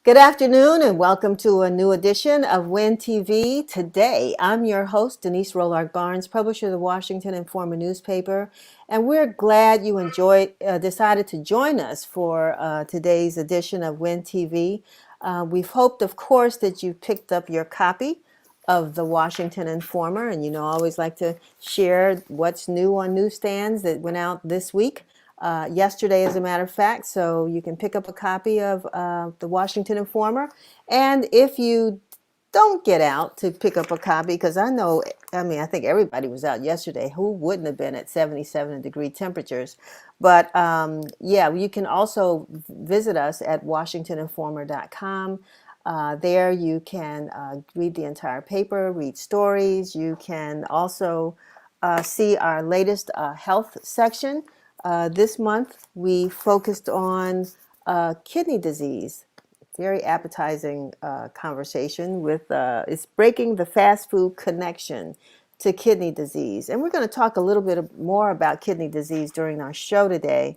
Good afternoon and welcome to a new edition of Win TV. Today, I'm your host, Denise Rollard Barnes, publisher of the Washington Informer newspaper, and we're glad you decided to join us for today's edition of Win TV. We've hoped, of course, that you picked up your copy of the Washington Informer, and I always like to share what's new on newsstands that went out this week. Yesterday, as a matter of fact, so you can pick up a copy of the Washington Informer. And if you don't get out to pick up a copy, because I think everybody was out yesterday. Who wouldn't have been at 77-degree temperatures? But yeah, you can also visit us at WashingtonInformer.com. There you can read the entire paper, read stories. You can also see our latest health section. This month, we focused on kidney disease. Very appetizing conversation with it's breaking the fast food connection to kidney disease. And we're going to talk a little bit more about kidney disease during our show today.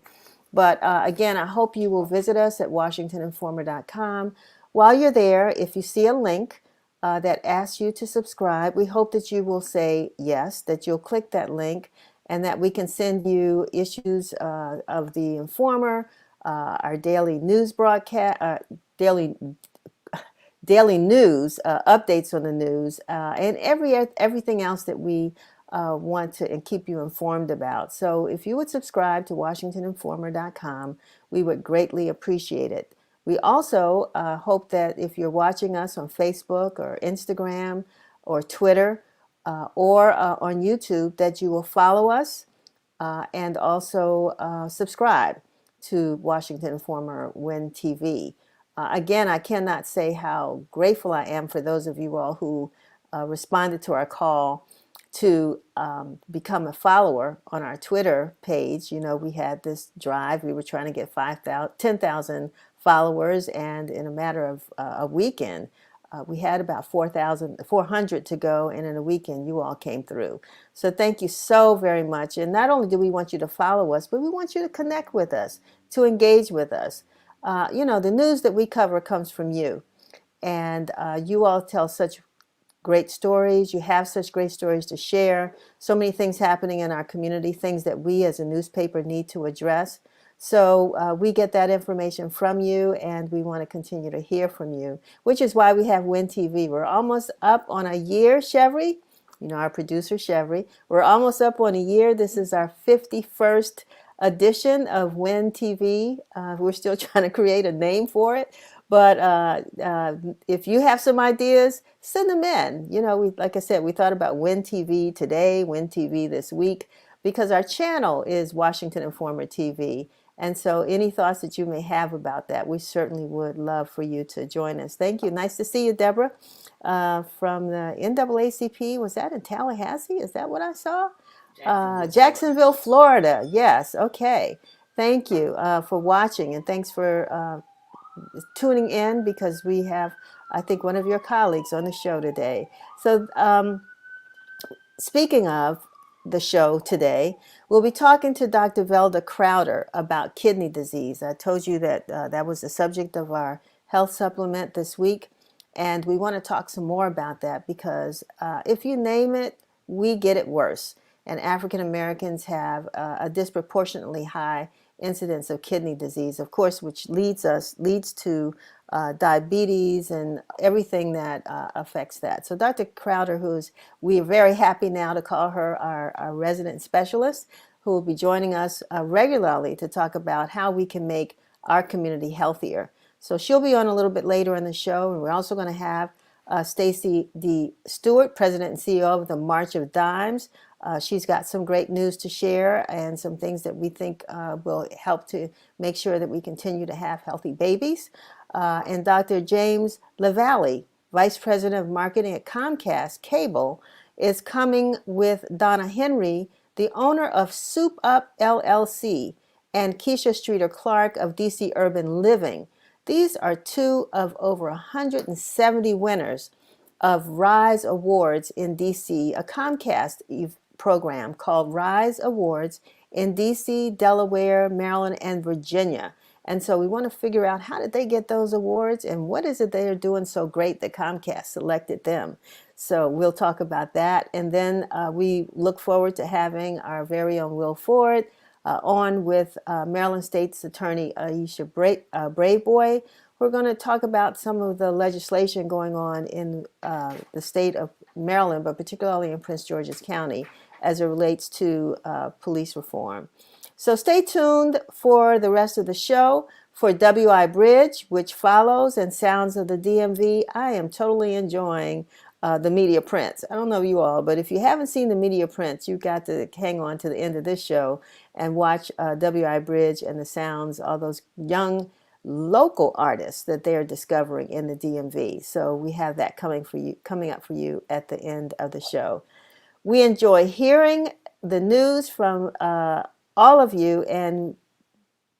But again, I hope you will visit us at WashingtonInformer.com. While you're there, if you see a link that asks you to subscribe, we hope that you will say yes, that you'll click that link, and that we can send you issues of the Informer, our daily news broadcast, daily news updates on the news, and everything else that we want to and keep you informed about. So if you would subscribe to WashingtonInformer.com, we would greatly appreciate it. We also hope that if you're watching us on Facebook or Instagram or Twitter, or on YouTube, that you will follow us and also subscribe to Washington Informer Win TV. Again, I cannot say how grateful I am for those of you all who responded to our call to become a follower on our Twitter page. We had this drive. We were trying to get 10,000 followers, and in a matter of a weekend, we had about 400 to go, and in a weekend, you all came through. So thank you so very much. And not only do we want you to follow us, but we want you to connect with us, to engage with us. The news that we cover comes from you, and you all tell such great stories. You have such great stories to share. So many things happening in our community, things that we as a newspaper need to address. So we get that information from you, and we want to continue to hear from you, which is why we have Win TV. We're almost up on a year, Chevry. Our producer, Chevry. We're almost up on a year. This is our 51st edition of Win TV. We're still trying to create a name for it. But if you have some ideas, send them in. Like I said, we thought about Win TV today, Win TV this week, because our channel is Washington Informer TV. And so any thoughts that you may have about that, we certainly would love for you to join us. Thank you. Nice to see you, Deborah, from the NAACP. Was that in Tallahassee? Is that what I saw? Jacksonville, Florida. Yes. Okay. Thank you for watching, and thanks for tuning in, because we have, I think, one of your colleagues on the show today. So speaking of the show today, we'll be talking to Dr. Velda Crowder about kidney disease. I told you that that was the subject of our health supplement this week, and we want to talk some more about that, because if you name it, we get it worse. And African Americans have a disproportionately high incidence of kidney disease, of course, which leads to diabetes and everything that affects that. So Dr. Crowder, we are very happy now to call her our resident specialist, who will be joining us regularly to talk about how we can make our community healthier. So she'll be on a little bit later in the show, and we're also going to have Stacey Stewart, President and CEO of the March of Dimes. She's got some great news to share, and some things that we think will help to make sure that we continue to have healthy babies. And Dr. James LaValle, Vice President of Marketing at Comcast Cable, is coming with Donna Henry, the owner of Soup Up LLC, and Keisha Streeter-Clarke of DC Urban Living. These are two of over 170 winners of RISE Awards in DC, a Comcast program called RISE Awards in DC, Delaware, Maryland, and Virginia. And so we want to figure out, how did they get those awards and what is it they are doing so great that Comcast selected them? So we'll talk about that. And then we look forward to having our very own Will Ford on with Maryland State's Attorney Aisha Braveboy. We're going to talk about some of the legislation going on in the state of Maryland, but particularly in Prince George's County, as it relates to police reform. So stay tuned for the rest of the show. For WI Bridge, which follows, and Sounds of the DMV, I am totally enjoying the media prints. I don't know you all, but if you haven't seen the media prints, you've got to hang on to the end of this show and watch WI Bridge and the sounds, all those young local artists that they're discovering in the DMV. So we have that coming up for you at the end of the show. We enjoy hearing the news from all of you, and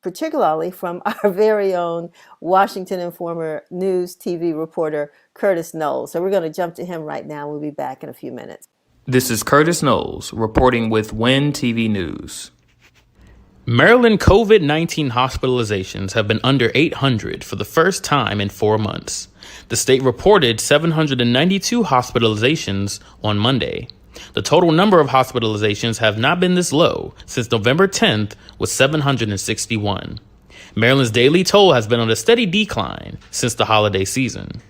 particularly from our very own Washington Informer News TV reporter, Curtis Knowles. So we're going to jump to him right now. We'll be back in a few minutes. This is Curtis Knowles reporting with WIN TV News. Maryland COVID-19 hospitalizations have been under 800 for the first time in 4 months. The state reported 792 hospitalizations on Monday. The total number of hospitalizations have not been this low since November 10th, with 761. Maryland's daily toll has been on a steady decline since the holiday season.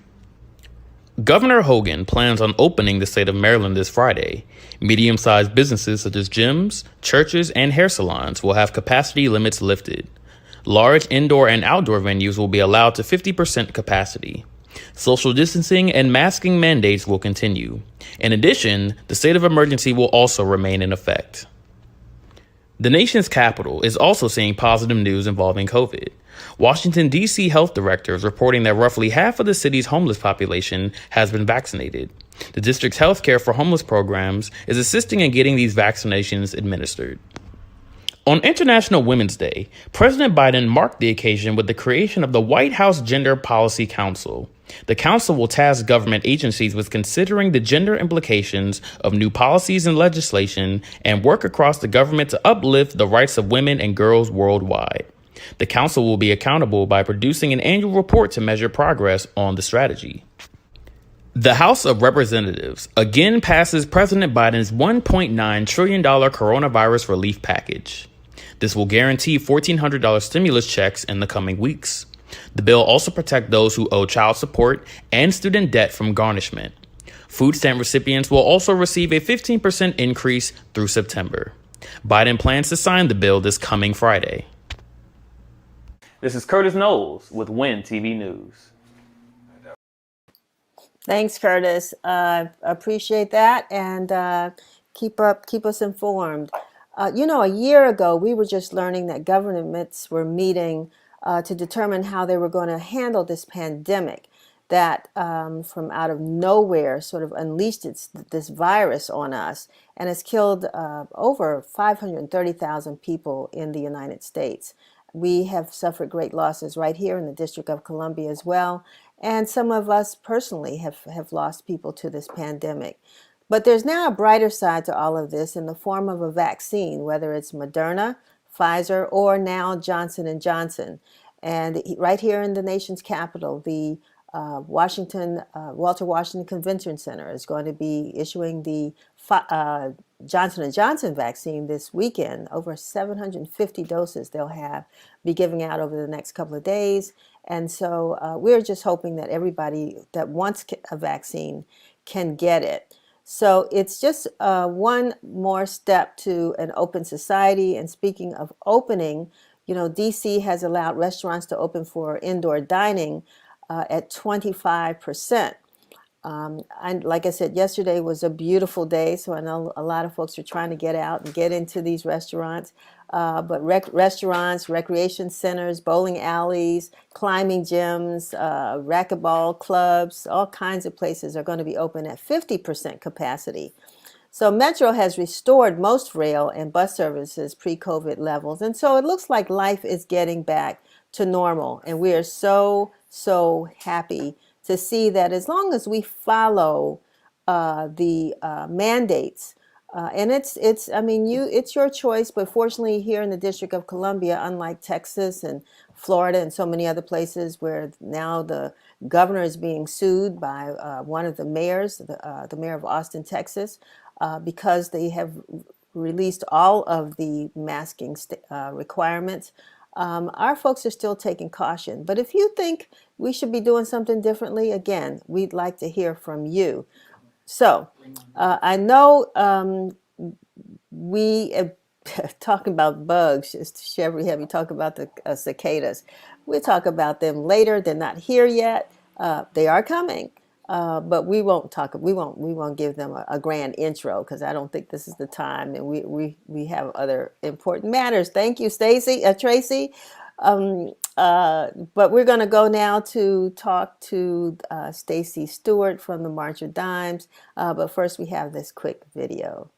Governor Hogan plans on opening the state of Maryland this Friday. Medium-sized businesses such as gyms, churches, and hair salons will have capacity limits lifted. Large indoor and outdoor venues will be allowed to 50% capacity. Social distancing and masking mandates will continue. In addition, the state of emergency will also remain in effect. The nation's capital is also seeing positive news involving COVID. Washington, D.C. health director is reporting that roughly half of the city's homeless population has been vaccinated. The district's healthcare for homeless programs is assisting in getting these vaccinations administered. On International Women's Day, President Biden marked the occasion with the creation of the White House Gender Policy Council. The council will task government agencies with considering the gender implications of new policies and legislation and work across the government to uplift the rights of women and girls worldwide. The council will be accountable by producing an annual report to measure progress on the strategy. The House of Representatives again passes President Biden's $1.9 trillion coronavirus relief package. This will guarantee $1,400 stimulus checks in the coming weeks. The bill also protects those who owe child support and student debt from garnishment. Food stamp recipients will also receive a 15% increase through September. Biden plans to sign the bill this coming Friday. This is Curtis Knowles with WIN TV News. Thanks, Curtis. Appreciate that, and keep us informed. A year ago, we were just learning that governments were meeting to determine how they were going to handle this pandemic that from out of nowhere sort of unleashed this virus on us and has killed over 530,000 people in the United States. We have suffered great losses right here in the District of Columbia as well. And some of us personally have lost people to this pandemic. But there's now a brighter side to all of this in the form of a vaccine, whether it's Moderna, Pfizer, or now Johnson & Johnson. And right here in the nation's capital, the Walter Washington Convention Center is going to be issuing the Johnson & Johnson vaccine this weekend. Over 750 doses they'll be giving out over the next couple of days. And so we're just hoping that everybody that wants a vaccine can get it. So it's just one more step to an open society. And speaking of opening, DC has allowed restaurants to open for indoor dining at 25%. And like I said, yesterday was a beautiful day, so I know a lot of folks are trying to get out and get into these restaurants. But restaurants, recreation centers, bowling alleys, climbing gyms, racquetball clubs, all kinds of places are going to be open at 50% capacity. So Metro has restored most rail and bus services pre-COVID levels. And so it looks like life is getting back to normal. And we are so happy to see that as long as we follow the mandates And I mean, it's your choice, but fortunately here in the District of Columbia, unlike Texas and Florida and so many other places where now the governor is being sued by one of the mayors, the mayor of Austin, Texas, because they have released all of the masking requirements. Our folks are still taking caution. But if you think we should be doing something differently, again, we'd like to hear from you. So I know we talking about bugs. Chevy, have you talk about the cicadas? We'll talk about them later. They're not here yet. They are coming, but we won't talk. We won't give them a grand intro because I don't think this is the time. And we have other important matters. Thank you, Stacey, Tracy. But we're going to go now to talk to Stacey Stewart from the March of Dimes. But first, we have this quick video.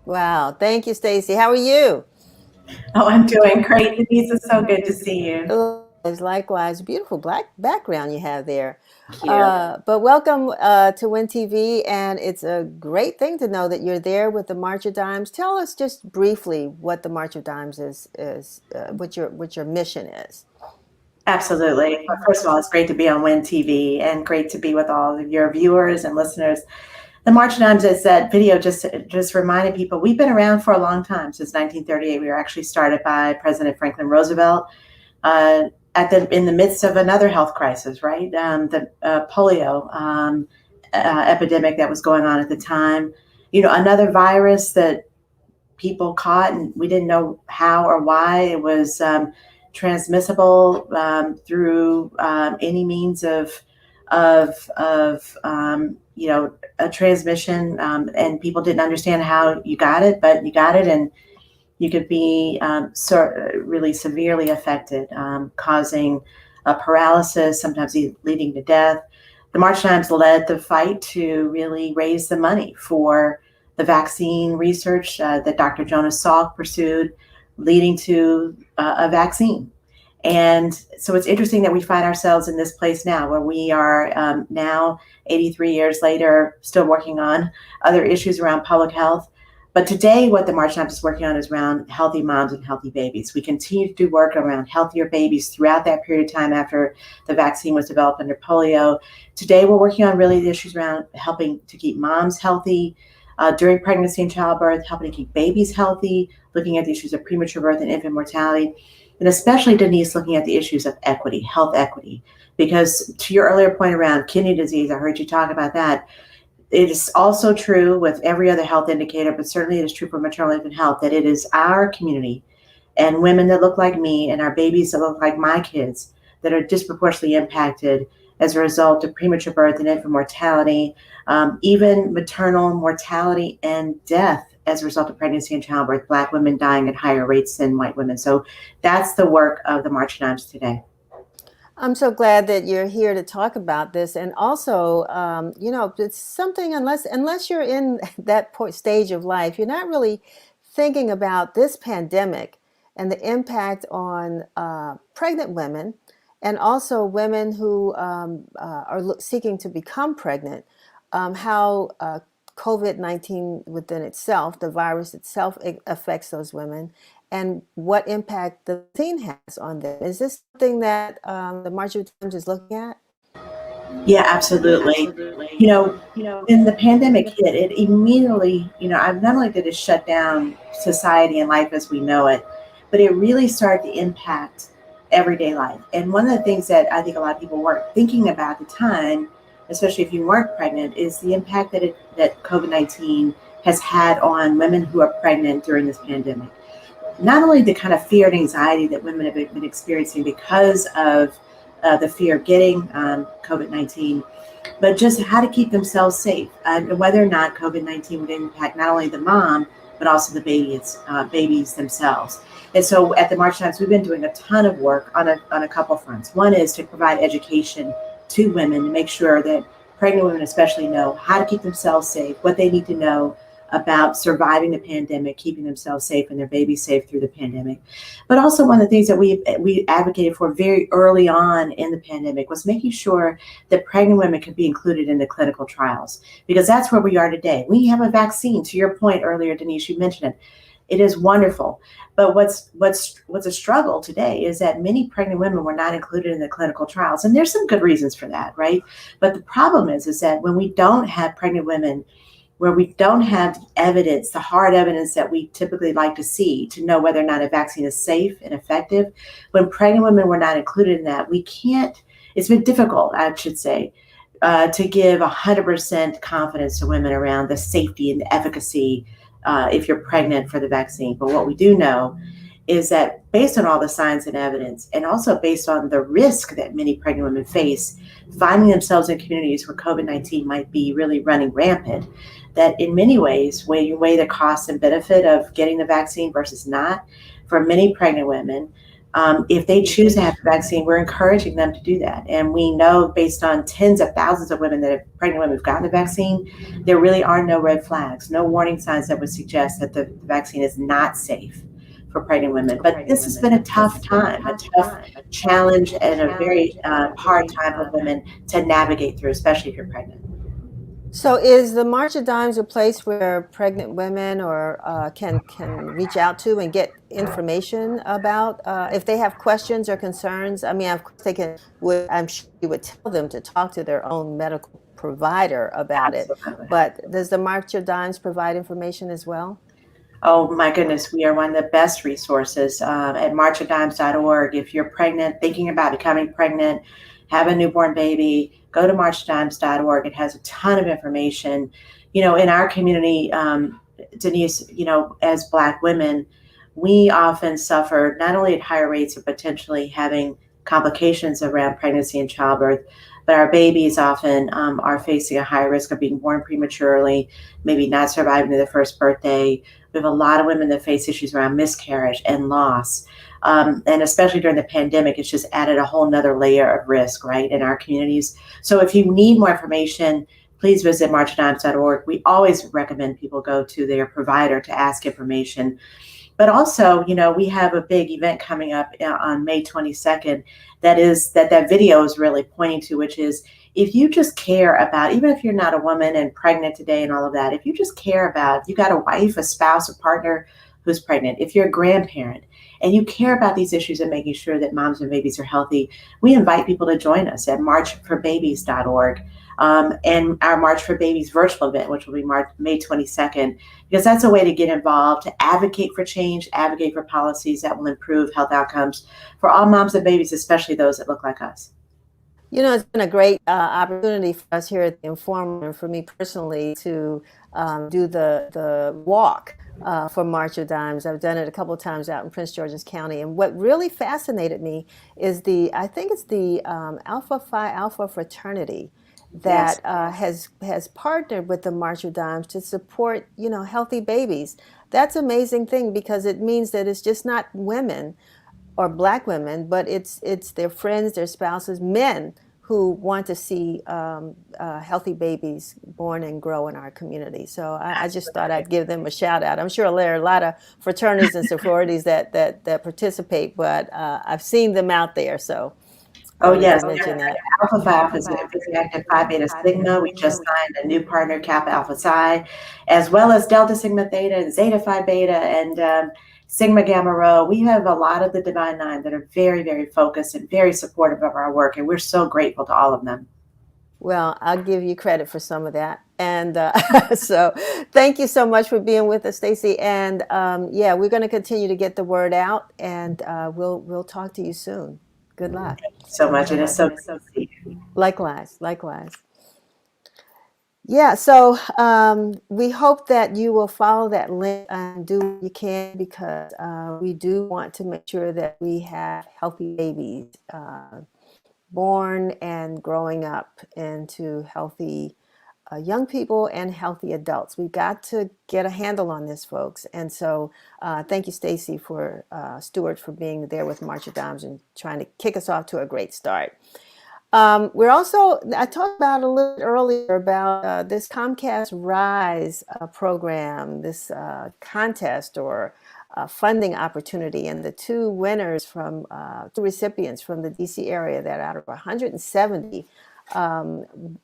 Wow. Thank you, Stacey. How are you? Oh, I'm doing great. Denise, it's so good to see you. Likewise, beautiful black background you have there. Thank you. But welcome to Win TV, and it's a great thing to know that you're there with the March of Dimes. Tell us just briefly what the March of Dimes is what your mission is. Absolutely. Well, first of all, it's great to be on Win TV and great to be with all of your viewers and listeners. The March of Dimes is that video just reminded people we've been around for a long time. Since 1938, we were actually started by President Franklin Roosevelt in the midst of another health crisis, right? The polio epidemic that was going on at the time. You know, another virus that people caught and we didn't know how or why. It was transmissible through any means of a transmission, and people didn't understand how you got it, but you got it, and you could be really severely affected, causing paralysis, sometimes leading to death. The March Times led the fight to really raise the money for the vaccine research that Dr. Jonas Salk pursued, leading to a vaccine. And so it's interesting that we find ourselves in this place now where we are now 83 years later, still working on other issues around public health. But today, what the March Times is working on is around healthy moms and healthy babies. We continue to do work around healthier babies throughout that period of time after the vaccine was developed under polio. Today, we're working on really the issues around helping to keep moms healthy during pregnancy and childbirth, helping to keep babies healthy, looking at the issues of premature birth and infant mortality. And especially, Denise, looking at the issues of equity, health equity, because to your earlier point around kidney disease, I heard you talk about that. It is also true with every other health indicator, but certainly it is true for maternal infant health, that it is our community and women that look like me and our babies that look like my kids that are disproportionately impacted as a result of premature birth and infant mortality, even maternal mortality and death as a result of pregnancy and childbirth, Black women dying at higher rates than white women. So that's the work of the March Times today. I'm so glad that you're here to talk about this. And also, it's something, unless you're in that stage of life, you're not really thinking about this pandemic and the impact on pregnant women and also women who are seeking to become pregnant, how COVID-19 within itself, the virus itself, affects those women, and what impact the vaccine has on them. Is this something that the March of Dimes is looking at? Yeah, absolutely. You know, when the pandemic hit, it immediately, not only did it shut down society and life as we know it, but it really started to impact everyday life. And one of the things that I think a lot of people weren't thinking about at the time, especially if you weren't pregnant, is the impact that COVID-19 has had on women who are pregnant during this pandemic. Not only the kind of fear and anxiety that women have been experiencing because of the fear of getting COVID-19, but just how to keep themselves safe, and whether or not COVID-19 would impact not only the mom, but also the babies themselves. And so at the March Times, we've been doing a ton of work on a couple fronts. One is to provide education to women to make sure that pregnant women especially know how to keep themselves safe, what they need to know about surviving the pandemic, keeping themselves safe and their babies safe through the pandemic. But also one of the things that we advocated for very early on in the pandemic was making sure that pregnant women could be included in the clinical trials, because that's where we are today. We have a vaccine. To your point earlier, Denise, you mentioned it. It is wonderful. But what's a struggle today is that many pregnant women were not included in the clinical trials. And there's some good reasons for that, right? But the problem is that when we don't have pregnant women, where we don't have evidence, the hard evidence that we typically like to see to know whether or not a vaccine is safe and effective, when pregnant women were not included in that, we can't, it's been difficult, I should say, to give 100% confidence to women around the safety and the efficacy if you're pregnant for the vaccine. But what we do know is that based on all the science and evidence, and also based on the risk that many pregnant women face, finding themselves in communities where COVID-19 might be really running rampant, that in many ways, when you weigh the cost and benefit of getting the vaccine versus not, for many pregnant women, if they choose to have the vaccine, we're encouraging them to do that. And we know based on tens of thousands of pregnant women who've gotten the vaccine, there really are no red flags, no warning signs that would suggest that the vaccine is not safe for pregnant women. But this has been a tough time, a tough challenge, and a very hard time for women to navigate through, especially if you're pregnant. So is the March of Dimes a place where pregnant women or can reach out to and get information about if they have questions or concerns? I mean, of course they can. I'm sure you would tell them to talk to their own medical provider about it. Absolutely. But does the March of Dimes provide information as well? Oh my goodness, we are one of the best resources at marchofdimes.org. If you're pregnant, thinking about becoming pregnant, have a newborn baby, go to marchofdimes.org. It has a ton of information. You know, in our community, Denise, you know, as Black women, we often suffer not only at higher rates of potentially having complications around pregnancy and childbirth, but our babies often are facing a higher risk of being born prematurely, maybe not surviving to their first birthday. We have a lot of women that face issues around miscarriage and loss. And especially during the pandemic, it's just added a whole nother layer of risk, right, in our communities. So if you need more information, please visit marchofdimes.org. We always recommend people go to their provider to ask information. But also, you know, we have a big event coming up on May 22nd that video is really pointing to, which is if you just care about, even if you're not a woman and pregnant today and all of that, if you just care about, you got a wife, a spouse, a partner who's pregnant, if you're a grandparent and you care about these issues and making sure that moms and babies are healthy, we invite people to join us at marchforbabies.org. And our March for Babies virtual event, which will be May 22nd, because that's a way to get involved, to advocate for change, advocate for policies that will improve health outcomes for all moms and babies, especially those that look like us. You know, it's been a great opportunity for us here at the Informer, and for me personally, to do the walk for March of Dimes. I've done it a couple of times out in Prince George's County. And what really fascinated me is I think it's the Alpha Phi Alpha fraternity that has partnered with the March of Dimes to support, you know, healthy babies. That's an amazing thing, because it means that it's just not women or Black women, but it's their friends, their spouses, men who want to see healthy babies born and grow in our community. So I just thought I'd give them a shout out. I'm sure there are a lot of fraternities and sororities that participate, but I've seen them out there. So oh yes, mention that. Alpha Phi Alpha is a very active Phi Beta Sigma. We just signed a new partner, Kappa Alpha Psi, as well as Delta Sigma Theta and Zeta Phi Beta and Sigma Gamma Rho. We have a lot of the Divine Nine that are very, very focused and very supportive of our work, and we're so grateful to all of them. Well, I'll give you credit for some of that. And so thank you so much for being with us, Stacey. And yeah, we're going to continue to get the word out, and we'll talk to you soon. Good luck. Thank you so much. It is so good to see you. Likewise. Yeah, so we hope that you will follow that link and do what you can, because we do want to make sure that we have healthy babies born and growing up into healthy young people and healthy adults. We've got to get a handle on this, folks. And so thank you, Stacey, for Stewart, for being there with March of Dimes and trying to kick us off to a great start. We're also, I talked about a little bit earlier about this Comcast RISE program, this contest or funding opportunity, and the two winners from, two recipients from the DC area that out of 170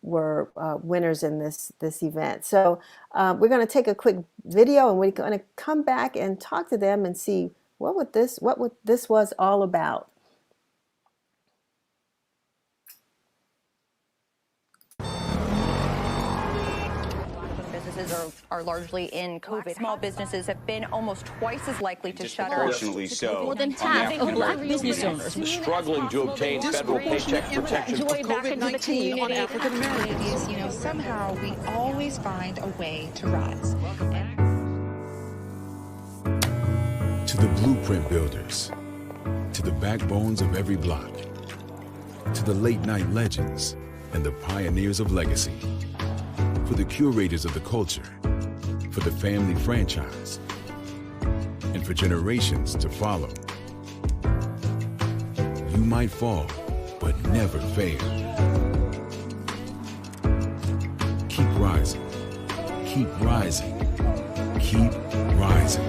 were winners in this event. So we're going to take a quick video, and we're going to come back and talk to them and see what this was all about. Are largely in COVID. Small businesses have been almost twice as likely to shutter. Disproportionately so. More than half of Black business owners struggling to obtain federal paycheck protection. COVID-19 on African Americans. You know, somehow we always find a way to rise. To the blueprint builders, to the backbones of every block, to the late night legends and the pioneers of legacy, for the curators of the culture, for the family franchise, and for generations to follow. You might fall, but never fail. Keep rising, keep rising, keep rising.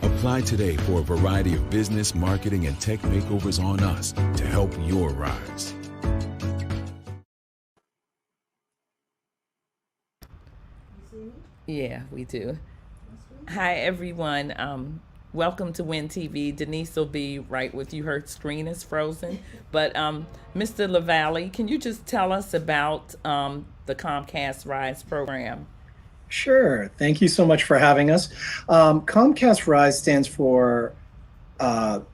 Apply today for a variety of business, marketing, and tech makeovers on us to help your rise. Yeah, we do. Hi, everyone. Welcome to Win TV. Denise will be right with you. Her screen is frozen. But Mr. LaValle, can you just tell us about the Comcast RISE program? Sure. Thank you so much for having us. Comcast RISE stands for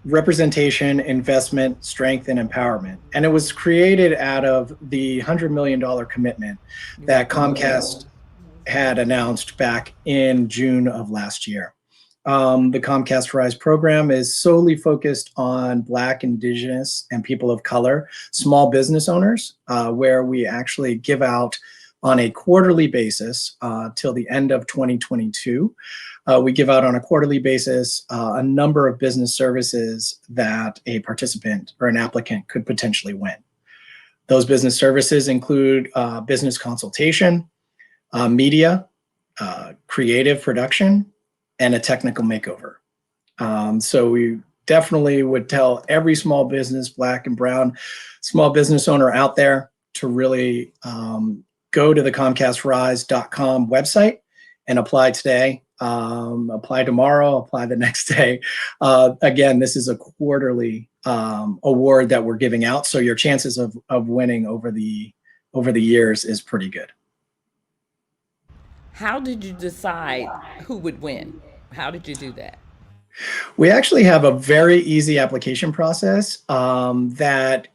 Representation, Investment, Strength, and Empowerment. And it was created out of the $100 million commitment that Comcast had announced back in June of last year. The Comcast RISE program is solely focused on Black, Indigenous, and people of color small business owners, where we actually give out on a quarterly basis till the end of 2022. We give out on a quarterly basis a number of business services that a participant or an applicant could potentially win. Those business services include business consultation, media, creative production, and a technical makeover. So we definitely would tell every small business, Black and brown small business owner out there to really go to the ComcastRISE.com website and apply today, apply tomorrow, apply the next day. Again, this is a quarterly award that we're giving out, so your chances of winning over the years is pretty good. How did you decide who would win? How did you do that? We actually have a very easy application process that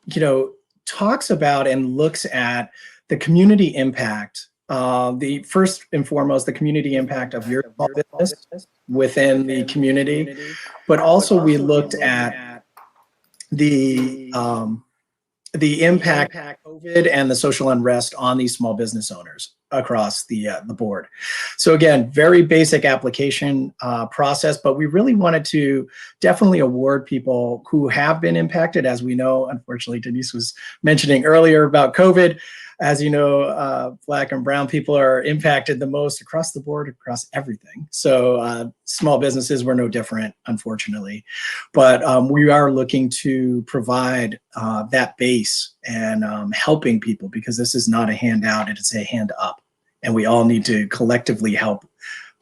talks about and looks at the community impact. The first and foremost, the community impact of your small business within the community, but also we looked at the impact of COVID and the social unrest on these small business owners across the board. So again, very basic application process, but we really wanted to definitely award people who have been impacted. As we know, unfortunately, Denise was mentioning earlier about COVID. As you know, Black and brown people are impacted the most across the board, across everything. So small businesses were no different, unfortunately. But we are looking to provide that base and helping people, because this is not a handout, it's a hand up. And we all need to collectively help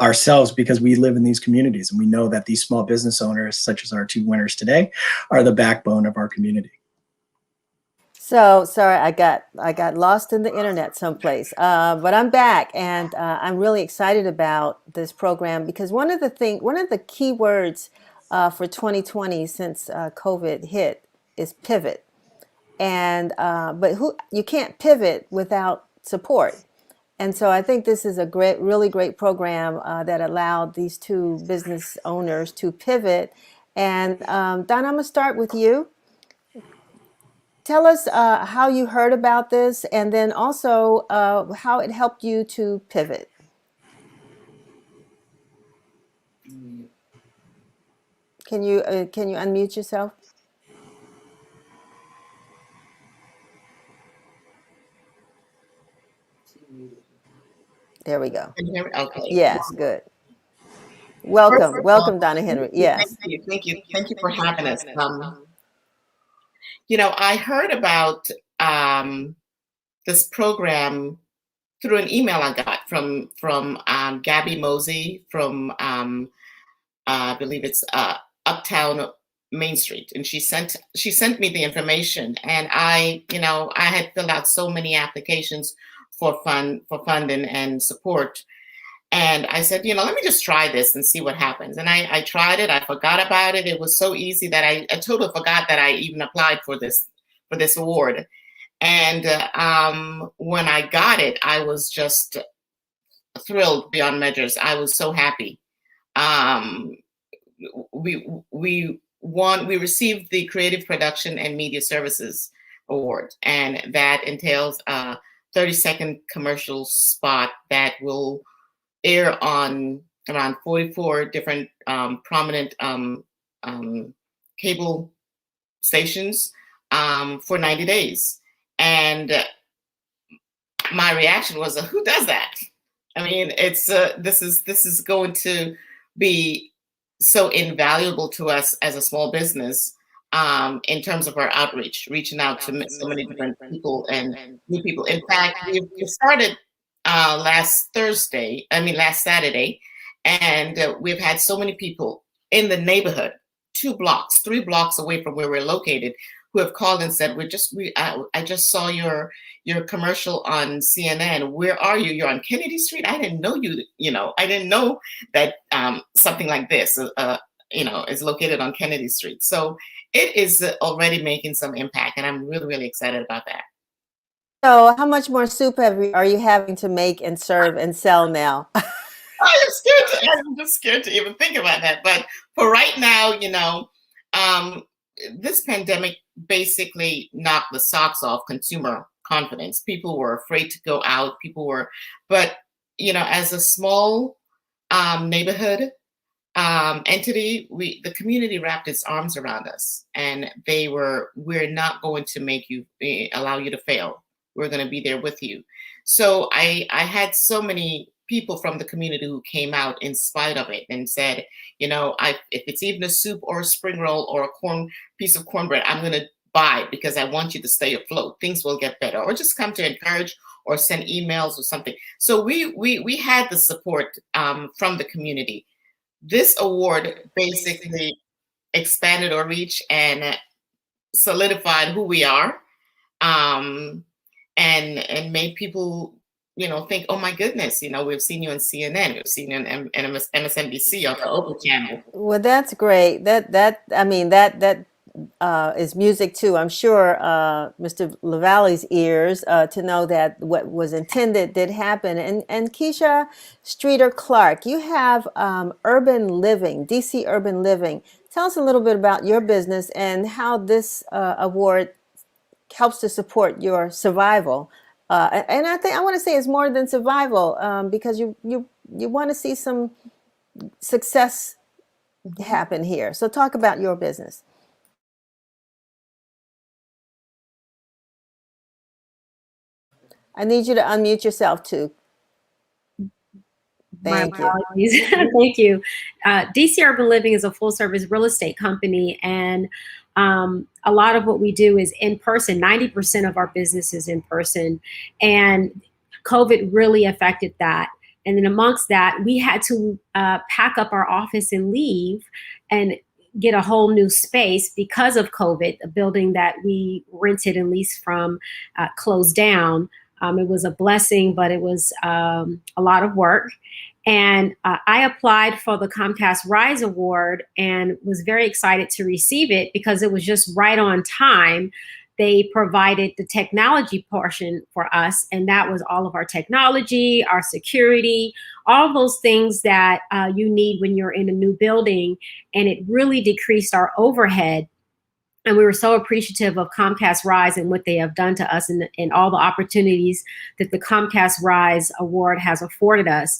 ourselves, because we live in these communities and we know that these small business owners, such as our two winners today, are the backbone of our community. So sorry, I got lost in the internet someplace, but I'm back, and I'm really excited about this program, because one of the key words for 2020 since COVID hit is pivot, and but you can't pivot without support, and so I think this is a really great program that allowed these two business owners to pivot. And Donna, I'm gonna start with you. tell us how you heard about this, and then also how it helped you to pivot. Can you unmute yourself? There we go. Can you hear me? Okay. Yes, good. Welcome, welcome, Donna Henry. Yes. Thank you for having us. You know, I heard about this program through an email I got from Gabby Mosey from I believe it's Uptown Main Street, and she sent me the information, and I had filled out so many applications for funding and support. And I said, let me just try this and see what happens. And I tried it. I forgot about it. It was so easy that I totally forgot that I even applied for this award. And when I got it, I was just thrilled beyond measures. I was so happy. We received the Creative Production and Media Services Award, and that entails a 30-second commercial spot that will air on around 44 different prominent cable stations for 90 days. And my reaction was, who does that? I mean, it's this is going to be so invaluable to us as a small business in terms of our outreach, reaching out to so many different people and new people. In fact, we started last Saturday, and we've had so many people in the neighborhood, 3 blocks away from where we're located, who have called and said, I just saw your commercial on CNN. Where are you? You're on Kennedy Street? I didn't know I didn't know that something like this, is located on Kennedy Street. So it is already making some impact, and I'm really, really excited about that. So how much more soup are you having to make and serve and sell now? I'm just scared to even think about that. But for right now, this pandemic basically knocked the socks off consumer confidence. People were afraid to go out. But as a small neighborhood entity, the community wrapped its arms around us, and we're not going to allow you to fail. We're going to be there with you. So I had so many people from the community who came out in spite of it and said, if it's even a soup or a spring roll or a piece of cornbread, I'm going to buy because I want you to stay afloat. Things will get better. Or just come to encourage or send emails or something. So we had the support from the community. This award basically expanded our reach and solidified who we are. And made people, think, oh my goodness, we've seen you on CNN, we've seen you on MSNBC on the Oprah channel. Well, that's great. That is music too. I'm sure Mr. LaValle's ears to know that what was intended did happen. And Keisha Streeter-Clarke, you have Urban Living, DC Urban Living. Tell us a little bit about your business and how this award helps to support your survival, and I want to say it's more than survival, because you want to see some success happen here. So talk about your business. I need you to unmute yourself too. Thank you. Thank you. DC Urban Living is a full service real estate company, and a lot of what we do is in person. 90% of our business is in person, and COVID really affected that. And then amongst that, we had to pack up our office and leave and get a whole new space because of COVID. The building that we rented and leased from closed down. It was a blessing, but it was a lot of work. And I applied for the Comcast RISE Award and was very excited to receive it because it was just right on time. They provided the technology portion for us, and that was all of our technology, our security, all those things that you need when you're in a new building. And it really decreased our overhead And we were so appreciative of Comcast RISE and what they have done to us, and all the opportunities that the Comcast RISE Award has afforded us,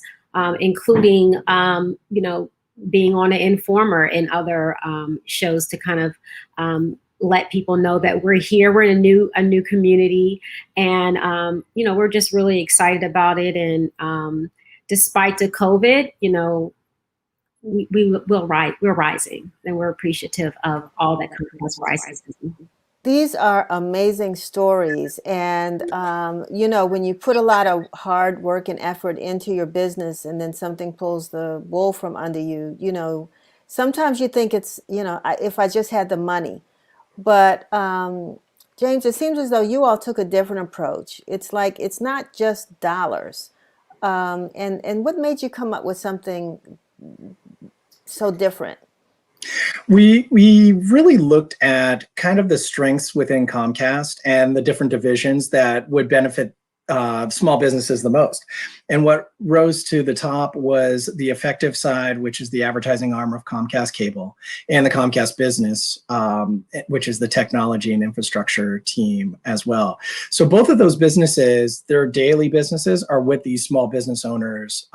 including, you know, being on the Informer and other shows to kind of let people know that we're here. We're in a new community, and you know, we're just really excited about it. And despite the COVID, you know, we're rising, and we're appreciative of all that Comcast RISE is. These are amazing stories. And, you know, when you put a lot of hard work and effort into your business and then something pulls the wool from under you, you know, sometimes you think it's, you know, if I just had the money. But James, it seems as though you all took a different approach. It's like, it's not just dollars. And what made you come up with something so different? We really looked at kind of the strengths within Comcast and the different divisions that would benefit small businesses the most. And what rose to the top was the effective side, which is the advertising arm of Comcast Cable, and the Comcast Business, which is the technology and infrastructure team as well. So both of those businesses, their daily businesses are with these small business owners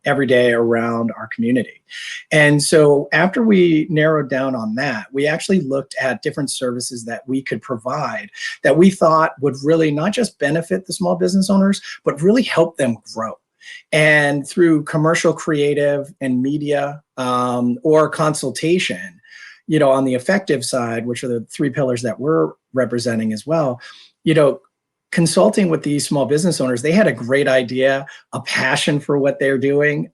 every day around our community. And so after we narrowed down on that, we actually looked at different services that we could provide that we thought would really not just benefit the small business owners, but really help them grow. And through commercial, creative, and media, or consultation, you know, on the effective side, which are the three pillars that we're representing as well, you know, consulting with these small business owners, they had a great idea, a passion for what they're doing,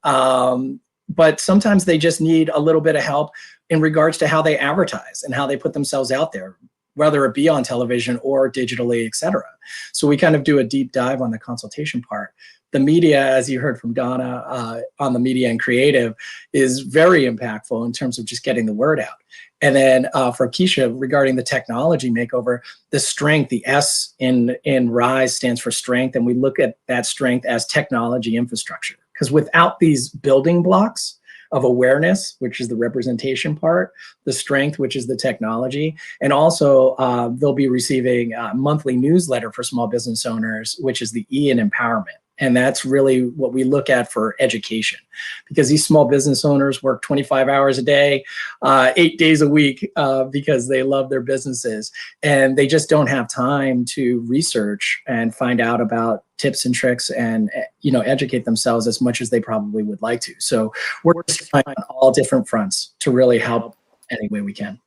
but sometimes they just need a little bit of help in regards to how they advertise and how they put themselves out there, whether it be on television or digitally, et cetera. So we kind of do a deep dive on the consultation part. The media, as you heard from Donna, on the media and creative, is very impactful in terms of just getting the word out. And then for Keisha, regarding the technology makeover, the strength, the S in RISE stands for strength. And we look at that strength as technology infrastructure. Because without these building blocks of awareness, which is the representation part, the strength, which is the technology, and also they'll be receiving a monthly newsletter for small business owners, which is the E in empowerment. And that's really what we look at for education, because these small business owners work 25 hours a day, 8 days a week, because they love their businesses, and they just don't have time to research and find out about tips and tricks and, you know, educate themselves as much as they probably would like to. So we're trying on all different fronts to really help any way we can.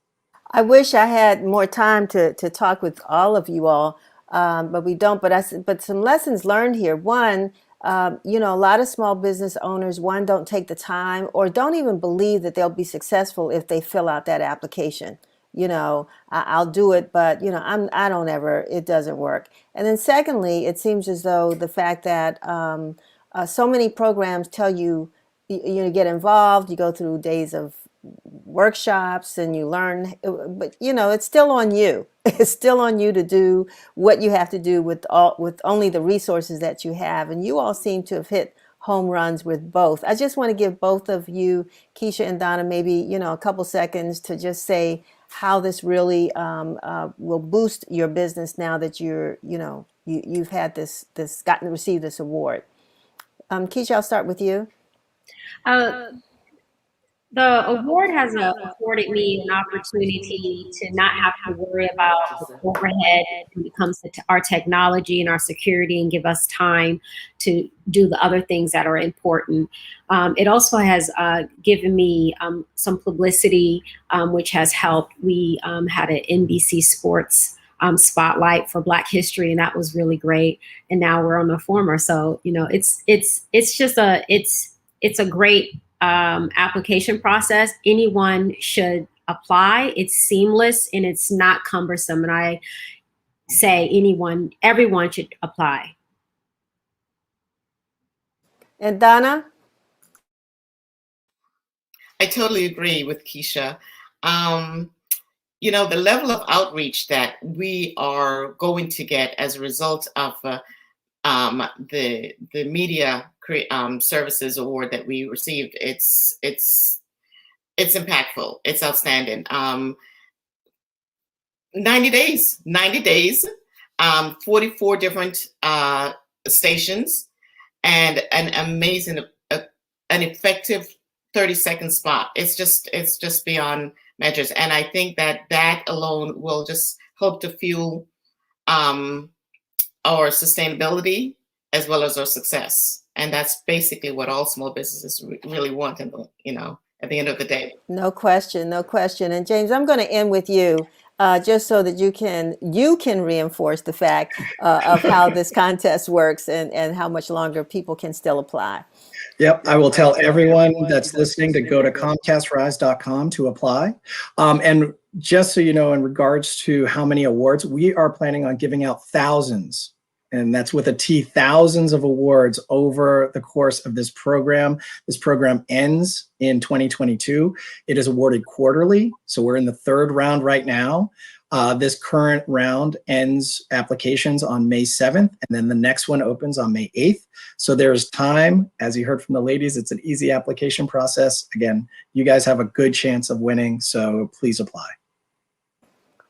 I wish I had more time to talk with all of you all. But we don't. But some lessons learned here. One, you know, a lot of small business owners, one, don't take the time or don't even believe that they'll be successful if they fill out that application. You know, I'll do it, but, you know, I don't ever, it doesn't work. And then secondly, it seems as though the fact that so many programs tell you, you get involved, you go through days of workshops and you learn, but you know, it's still on you. It's still on you to do what you have to do with only the resources that you have. And you all seem to have hit home runs with both. I just want to give both of you, Keisha and Donna, maybe, you know, a couple seconds to just say how this really will boost your business now that you've had received this award. Keisha, I'll start with you. The award has afforded me an opportunity to not have to worry about the overhead when it comes to our technology and our security, and give us time to do the other things that are important. It also has given me some publicity, which has helped. We had an NBC Sports spotlight for Black History, and that was really great. And now we're on the Informer, so you know, it's a great application process. Anyone should apply. It's seamless and it's not cumbersome. And I say everyone should apply. And Donna? I totally agree with Keisha. You know, the level of outreach that we are going to get as a result of the media services award that we received, it's impactful. It's outstanding. 90 days, 44 different stations, and an amazing, an effective 30-second spot. It's just beyond measures. And I think that alone will just help to fuel our sustainability as well as our success. And that's basically what all small businesses really want, at the end of the day. No question, no question. And James, I'm going to end with you, just so that you can reinforce the fact of how this contest works and how much longer people can still apply. Yep, I will tell everyone that's listening to go to ComcastRISE.com to apply. And just so you know, in regards to how many awards, we are planning on giving out thousands, and that's with a T, thousands of awards over the course of this program. This program ends in 2022. It is awarded quarterly, so we're in the third round right now. This current round ends applications on May 7th, and then the next one opens on May 8th. So there's time. As you heard from the ladies, it's an easy application process. Again, you guys have a good chance of winning, so please apply.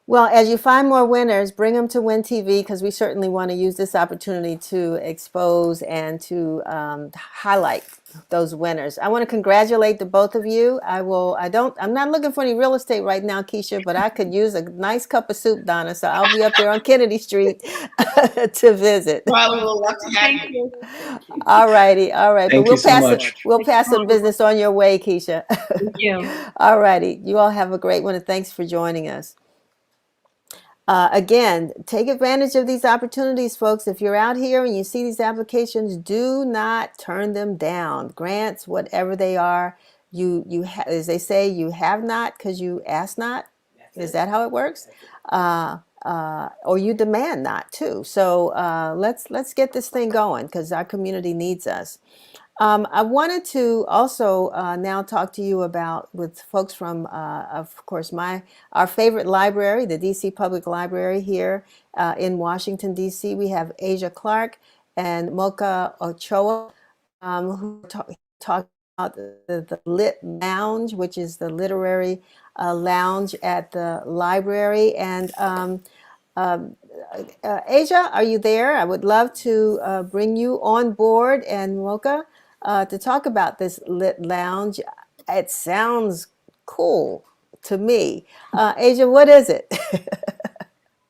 Well, as you find more winners, bring them to Win TV, because we certainly want to use this opportunity to expose and to highlight those winners. I want to congratulate the both of you. I'm not looking for any real estate right now, Keisha, but I could use a nice cup of soup, Donna. So I'll be up there on Kennedy Street to visit. Well, we'll love to have you. All righty, all right. Thank But you so much. We'll pass the business on your way, Keisha. Thank you. All righty. You all have a great one, and thanks for joining us. Again, take advantage of these opportunities, folks. If you're out here and you see these applications, do not turn them down. Grants, whatever they are, as they say, you have not because you ask not. Is that how it works? Or you demand not too. So let's get this thing going, because our community needs us. I wanted to also now talk to you with folks from, of course, our favorite library, the DC Public Library here in Washington, D.C. We have Aisha Clarke and Mocha Ochoa, who talk about the Lit Lounge, which is the literary lounge at the library. And Aisha, are you there? I would love to bring you on board, and Mocha, to talk about this Lit Lounge. It sounds cool to me. Aisha, what is it?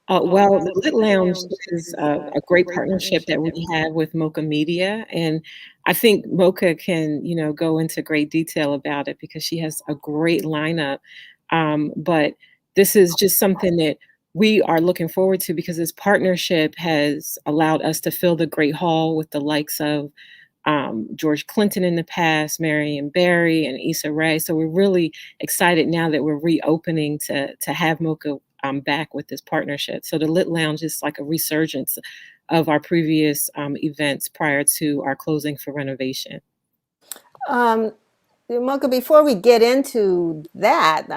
Well, the Lit Lounge is a great partnership that we have with Mocha Media, and I think Mocha can, go into great detail about it because she has a great lineup. But this is just something that we are looking forward to, because this partnership has allowed us to fill the Great Hall with the likes of George Clinton in the past, Marion Barry, and Issa Rae. So we're really excited now that we're reopening to have Mocha back with this partnership. So the Lit Lounge is like a resurgence of our previous events prior to our closing for renovation. Mocha, before we get into that,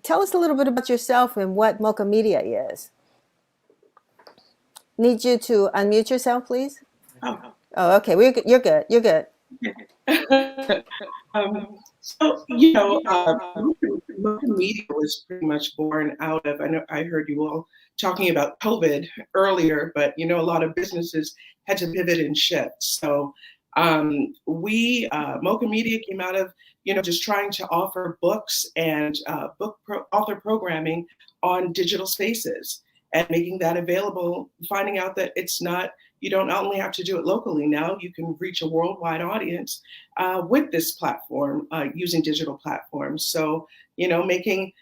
tell us a little bit about yourself and what Mocha Media is. Need you to unmute yourself, please. Oh, okay. You're good. You're good. Mocha Media was pretty much born out of, I heard you all talking about COVID earlier, but a lot of businesses had to pivot and shift. So Mocha Media came out of, just trying to offer books and author programming on digital spaces and making that available, finding out that you don't only have to do it locally now, you can reach a worldwide audience with this platform using digital platforms. So, making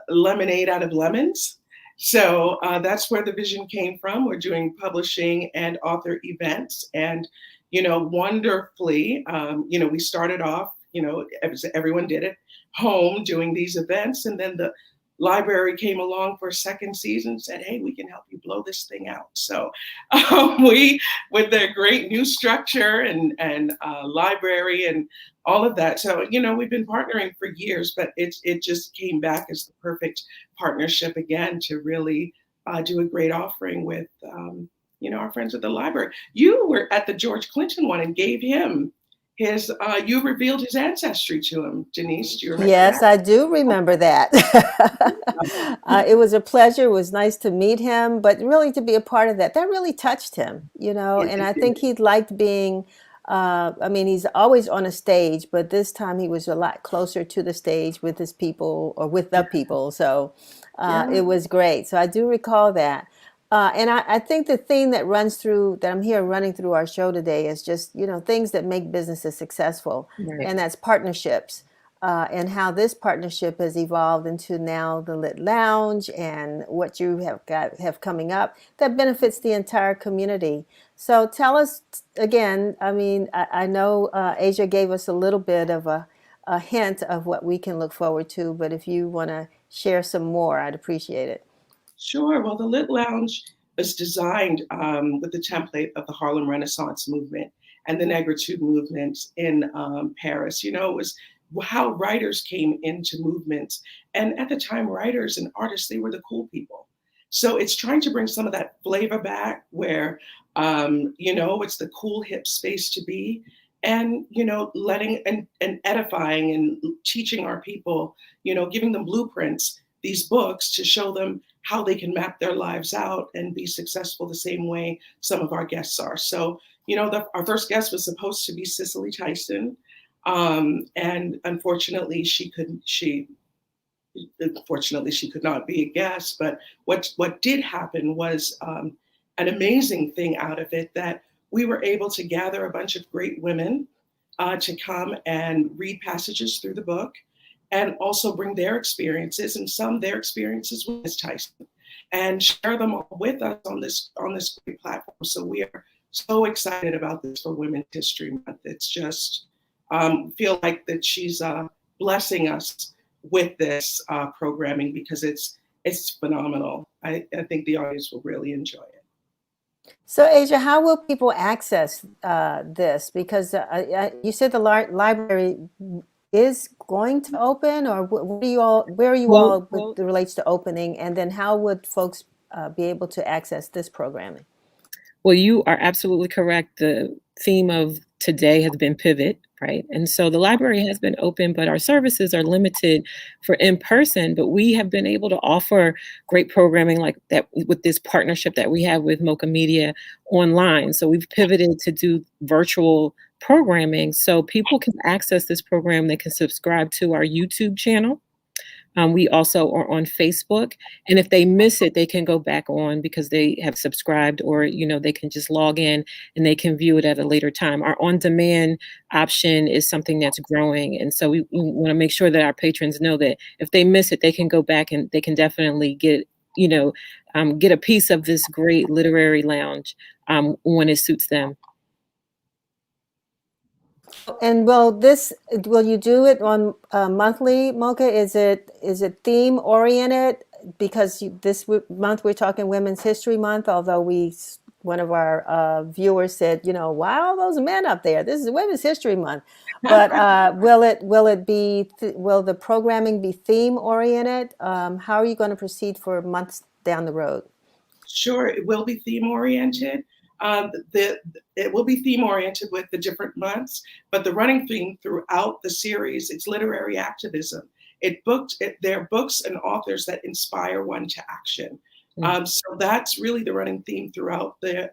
lemonade out of lemons. So that's where the vision came from. We're doing publishing and author events, and, wonderfully, we started off, everyone did it home doing these events, and then the library came along for a second season, said, hey, we can help you blow this thing out. So we, with their great new structure and library and all of that. So, we've been partnering for years, but it just came back as the perfect partnership again to really do a great offering with, our friends at the library. You were at the George Clinton one and gave him you revealed his ancestry to him, Denise. Do you remember Yes, that? I do remember that. It was a pleasure. It was nice to meet him, but really to be a part of that, that really touched him, Yes, and it I did. think he liked being, I mean, he's always on a stage, but this time he was a lot closer to the stage with his people or with the people. So Yeah. it was great. So I do recall that. And I think the theme that runs through, that I'm here running through our show today is just, things that make businesses successful. Right. And that's partnerships. And how this partnership has evolved into now the Lit Lounge and what you have coming up that benefits the entire community. So tell us again, I mean, I know Asia gave us a little bit of a hint of what we can look forward to, but if you want to share some more, I'd appreciate it. Sure. Well, the Lit Lounge was designed with the template of the Harlem Renaissance movement and the Negritude movement in Paris. It was how writers came into movements. And at the time, writers and artists, they were the cool people. So it's trying to bring some of that flavor back where, it's the cool, hip space to be. And, letting and edifying and teaching our people, giving them blueprints, these books to show them how they can map their lives out and be successful the same way some of our guests are. So, our first guest was supposed to be Cicely Tyson. And unfortunately, she could not be a guest. But what did happen was an amazing thing out of it, that we were able to gather a bunch of great women to come and read passages through the book, and also bring their experiences and their experiences with Ms. Tyson, and share them all with us on this great platform. So we are so excited about this for Women's History Month. It's just feel like that she's blessing us with this programming, because it's phenomenal. I think the audience will really enjoy it. So, Aisha, how will people access this? Because you said the library is going to open, or where are you all with the relates to opening, and then how would folks be able to access this programming? Well, you are absolutely correct. The theme of today has been pivot, right? And so the library has been open, but our services are limited for in-person, but we have been able to offer great programming like that with this partnership that we have with Mocha Media online. So we've pivoted to do virtual programming so people can access this program. They can subscribe to our YouTube channel. We also are on Facebook, and if they miss it, they can go back on because they have subscribed, or they can just log in and they can view it at a later time. Our on-demand option is something that's growing, and so we want to make sure that our patrons know that if they miss it, they can go back and they can definitely get a piece of this great literary lounge when it suits them. And will you do it on monthly, Mocha? Is it theme oriented? Because this month we're talking Women's History Month, although one of our viewers said, why all those men up there? This is Women's History Month. But will the programming be theme oriented? How are you going to proceed for months down the road? Sure, it will be theme oriented. It will be theme oriented with the different months, but the running theme throughout the series, it's literary activism. They're books and authors that inspire one to action. So that's really the running theme throughout the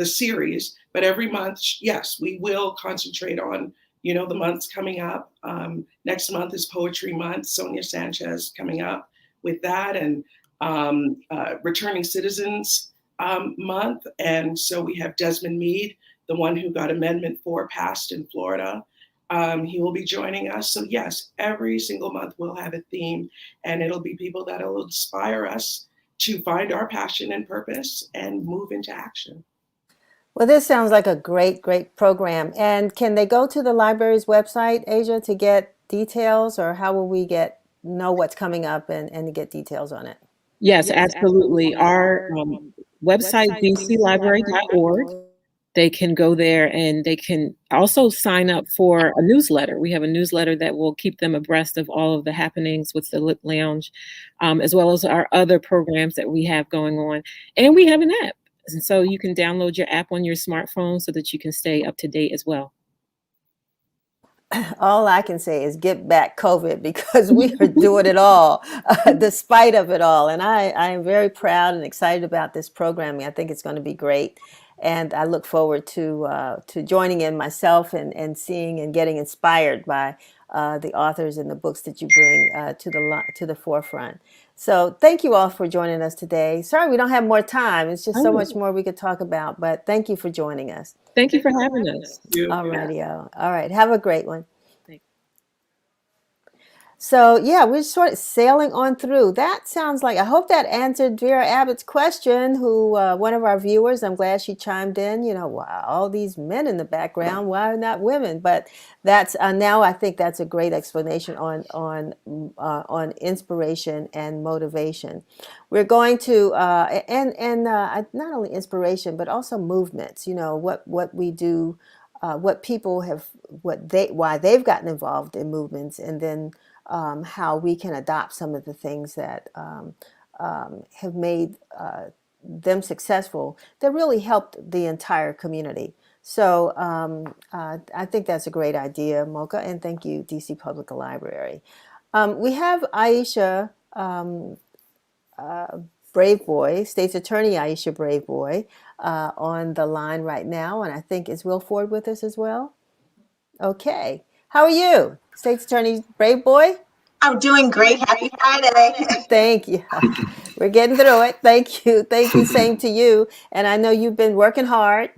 series. But every month, yes, we will concentrate on the months coming up. Next month is Poetry Month. Sonia Sanchez coming up with that, and Returning Citizens month. And so we have Desmond Meade, the one who got Amendment 4 passed in Florida. He will be joining us. So yes, every single month we'll have a theme, and it'll be people that will inspire us to find our passion and purpose and move into action. Well, this sounds like a great, great program. And can they go to the library's website, Asia, to get details, or how will we know what's coming up and get details on it? Yes, absolutely. Our website, dclibrary.org. They can go there, and they can also sign up for a newsletter. We have a newsletter that will keep them abreast of all of the happenings with the Lit Lounge, as well as our other programs that we have going on. And we have an app. And so you can download your app on your smartphone so that you can stay up to date as well. All I can say is get back COVID, because we are doing it all, despite of it all. And I am very proud and excited about this programming. I think it's going to be great. And I look forward to joining in myself and seeing and getting inspired by the authors and the books that you bring to the forefront. So thank you all for joining us today. Sorry we don't have more time. It's just so much more we could talk about, but thank you for joining us. Thank you for having us. All righty. All right. Have a great one. So yeah, we're sort of sailing on through. That sounds like, I hope that answered Vera Abbott's question, who one of our viewers, I'm glad she chimed in, wow, all these men in the background, why not women? But that's now I think that's a great explanation on inspiration and motivation. We're going to not only inspiration, but also movements, what we do, what people have, why they've gotten involved in movements, and then how we can adopt some of the things that have made them successful, that really helped the entire community. So I think that's a great idea, Mocha, and thank you, DC Public Library. We have Aisha Braveboy, State's Attorney Aisha Braveboy, on the line right now, and I think is Will Ford with us as well? Okay. How are you, State's Attorney Braveboy? I'm doing great. Happy Friday. Thank you. We're getting through it. Thank you. Thank you. Same to you. And I know you've been working hard.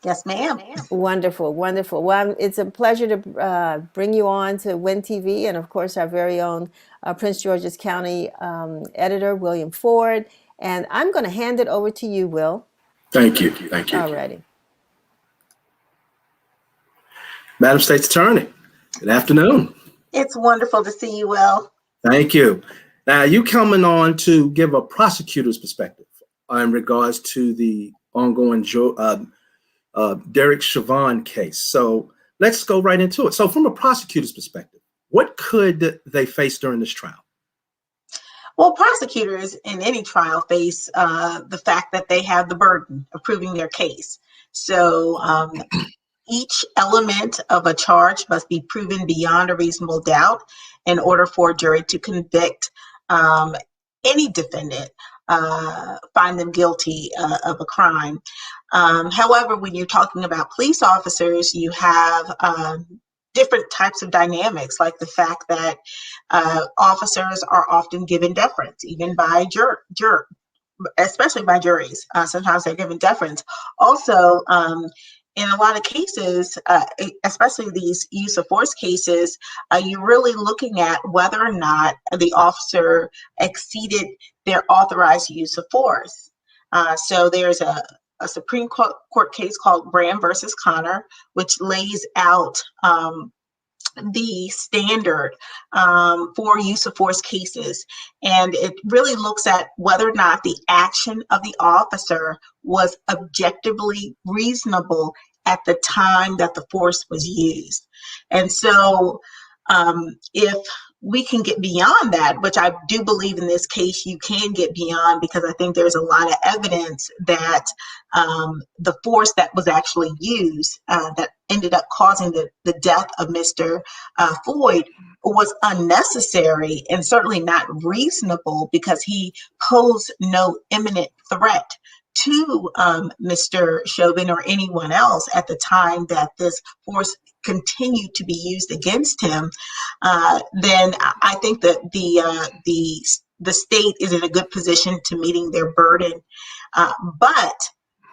Yes, ma'am. Wonderful. Wonderful. Well, it's a pleasure to bring you on to WIN TV, and of course our very own Prince George's County editor, William Ford. And I'm going to hand it over to you, Will. Thank you. Thank you. All righty. Madam State's Attorney, good afternoon. It's wonderful to see you, Will. Thank you. Now, you coming on to give a prosecutor's perspective in regards to the ongoing Derek Chauvin case. So let's go right into it. So from a prosecutor's perspective, what could they face during this trial? Well, prosecutors in any trial face the fact that they have the burden of proving their case. So each element of a charge must be proven beyond a reasonable doubt in order for a jury to convict any defendant, find them guilty of a crime. However, when you're talking about police officers, you have different types of dynamics, like the fact that officers are often given deference, even by especially by juries. Sometimes they're given deference. Also, in a lot of cases, especially these use of force cases, you're really looking at whether or not the officer exceeded their authorized use of force. So there's a Supreme Court case called Graham versus Connor, which lays out the standard for use of force cases. And it really looks at whether or not the action of the officer was objectively reasonable at the time that the force was used. And so if we can get beyond that, which I do believe in this case you can get beyond, because I think there's a lot of evidence that the force that was actually used that ended up causing the death of Mr. Floyd was unnecessary and certainly not reasonable, because he posed no imminent threat to Mr. Chauvin or anyone else at the time that this force continued to be used against him, then I think that the state is in a good position to meeting their burden. But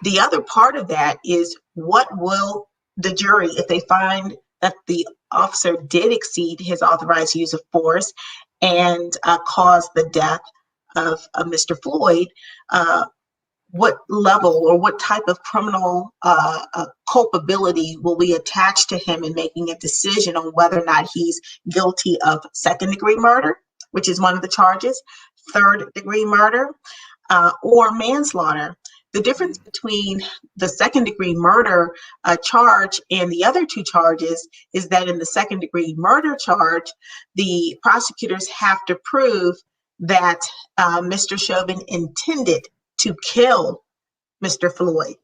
the other part of that is, what will the jury, if they find that the officer did exceed his authorized use of force and cause the death of Mr. Floyd, what level or what type of criminal culpability will we attach to him in making a decision on whether or not he's guilty of second-degree murder, which is one of the charges, third-degree murder, or manslaughter. The difference between the second-degree murder charge and the other two charges is that in the second-degree murder charge, the prosecutors have to prove that Mr. Chauvin intended to kill Mr. Floyd.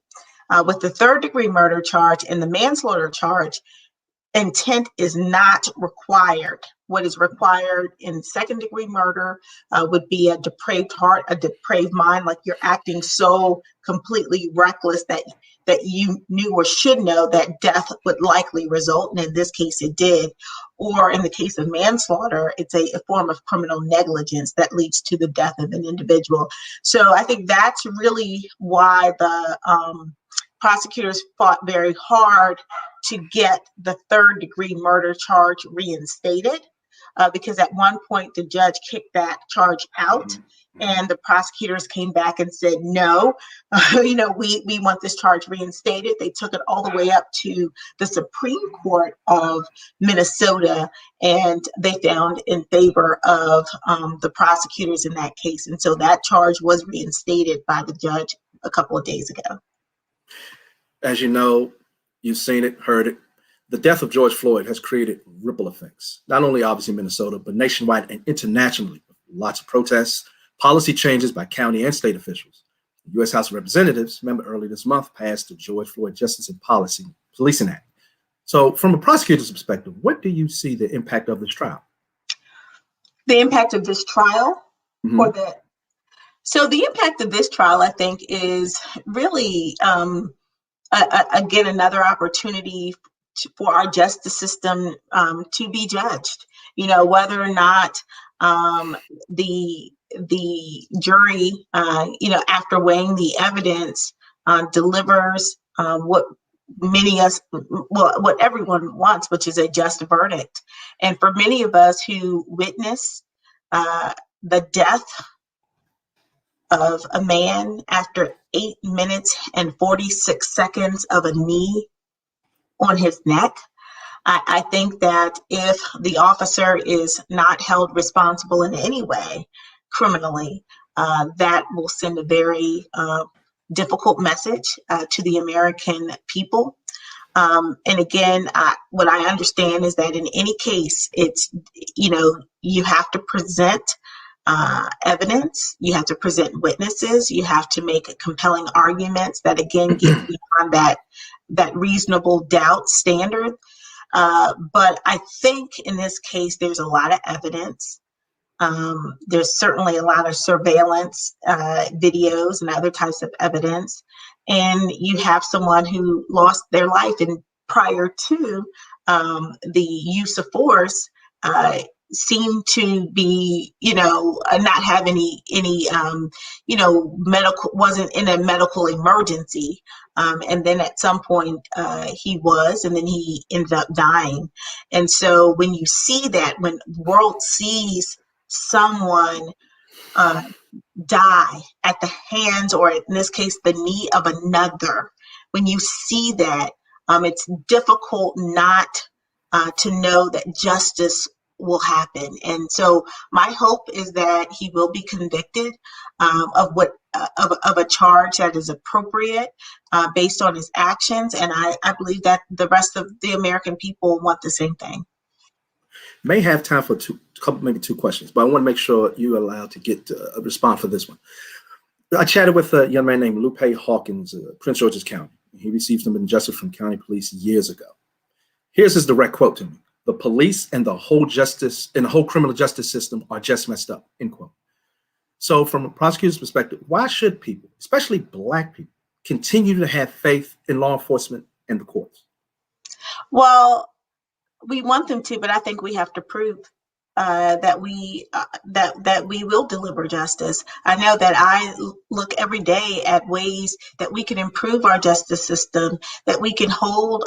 With the third-degree murder charge and the manslaughter charge, intent is not required. What is required in second-degree murder would be a depraved heart, a depraved mind, like you're acting so completely reckless that you knew or should know that death would likely result, and in this case it did. Or in the case of manslaughter, it's a form of criminal negligence that leads to the death of an individual. So I think that's really why the prosecutors fought very hard to get the third-degree murder charge reinstated, because at one point the judge kicked that charge out, and the prosecutors came back and said, no, we want this charge reinstated. They took it all the way up to the Supreme Court of Minnesota, and they found in favor of the prosecutors in that case. And so that charge was reinstated by the judge a couple of days ago. As you know, you've seen it, heard it. The death of George Floyd has created ripple effects, not only obviously Minnesota, but nationwide and internationally. Lots of protests, policy changes by county and state officials. The U.S. House of Representatives, remember earlier this month, passed the George Floyd Justice and Policing Act. So from a prosecutor's perspective, what do you see the impact of this trial? The impact of this trial? So the impact of this trial, I think, is really, again, another opportunity for our justice system to be judged. Whether or not the jury, after weighing the evidence, delivers what everyone wants, which is a just verdict. And for many of us who witnessed the death of a man after 8 minutes and 46 seconds of a knee on his neck, I think that if the officer is not held responsible in any way criminally, that will send a very difficult message to the American people. And again, what I understand is that in any case, it's, you have to present evidence, you have to present witnesses, you have to make compelling arguments that, again, get beyond that reasonable doubt standard. But I think in this case, there's a lot of evidence. There's certainly a lot of surveillance videos and other types of evidence. And you have someone who lost their life, and prior to the use of force, seemed to be, not have any medical, wasn't in a medical emergency. And then at some point he was, and then he ended up dying. And so when you see that, when the world sees someone die at the hands, or in this case, the knee of another, when you see that, it's difficult not to know that justice will happen. And so my hope is that he will be convicted of a charge that is appropriate based on his actions. And I believe that the rest of the American people want the same thing. May have time for maybe two questions, but I want to make sure you're allowed to get a response for this one. I chatted with a young man named Lupe Hawkins, Prince George's County. He received some injustice from county police years ago. Here's his direct quote to me: "The police and the whole criminal justice system are just messed up," end quote. So from a prosecutor's perspective, why should people, especially Black people, continue to have faith in law enforcement and the courts? Well, we want them to, but I think we have to prove that we will deliver justice. I know that I look every day at ways that we can improve our justice system, that we can hold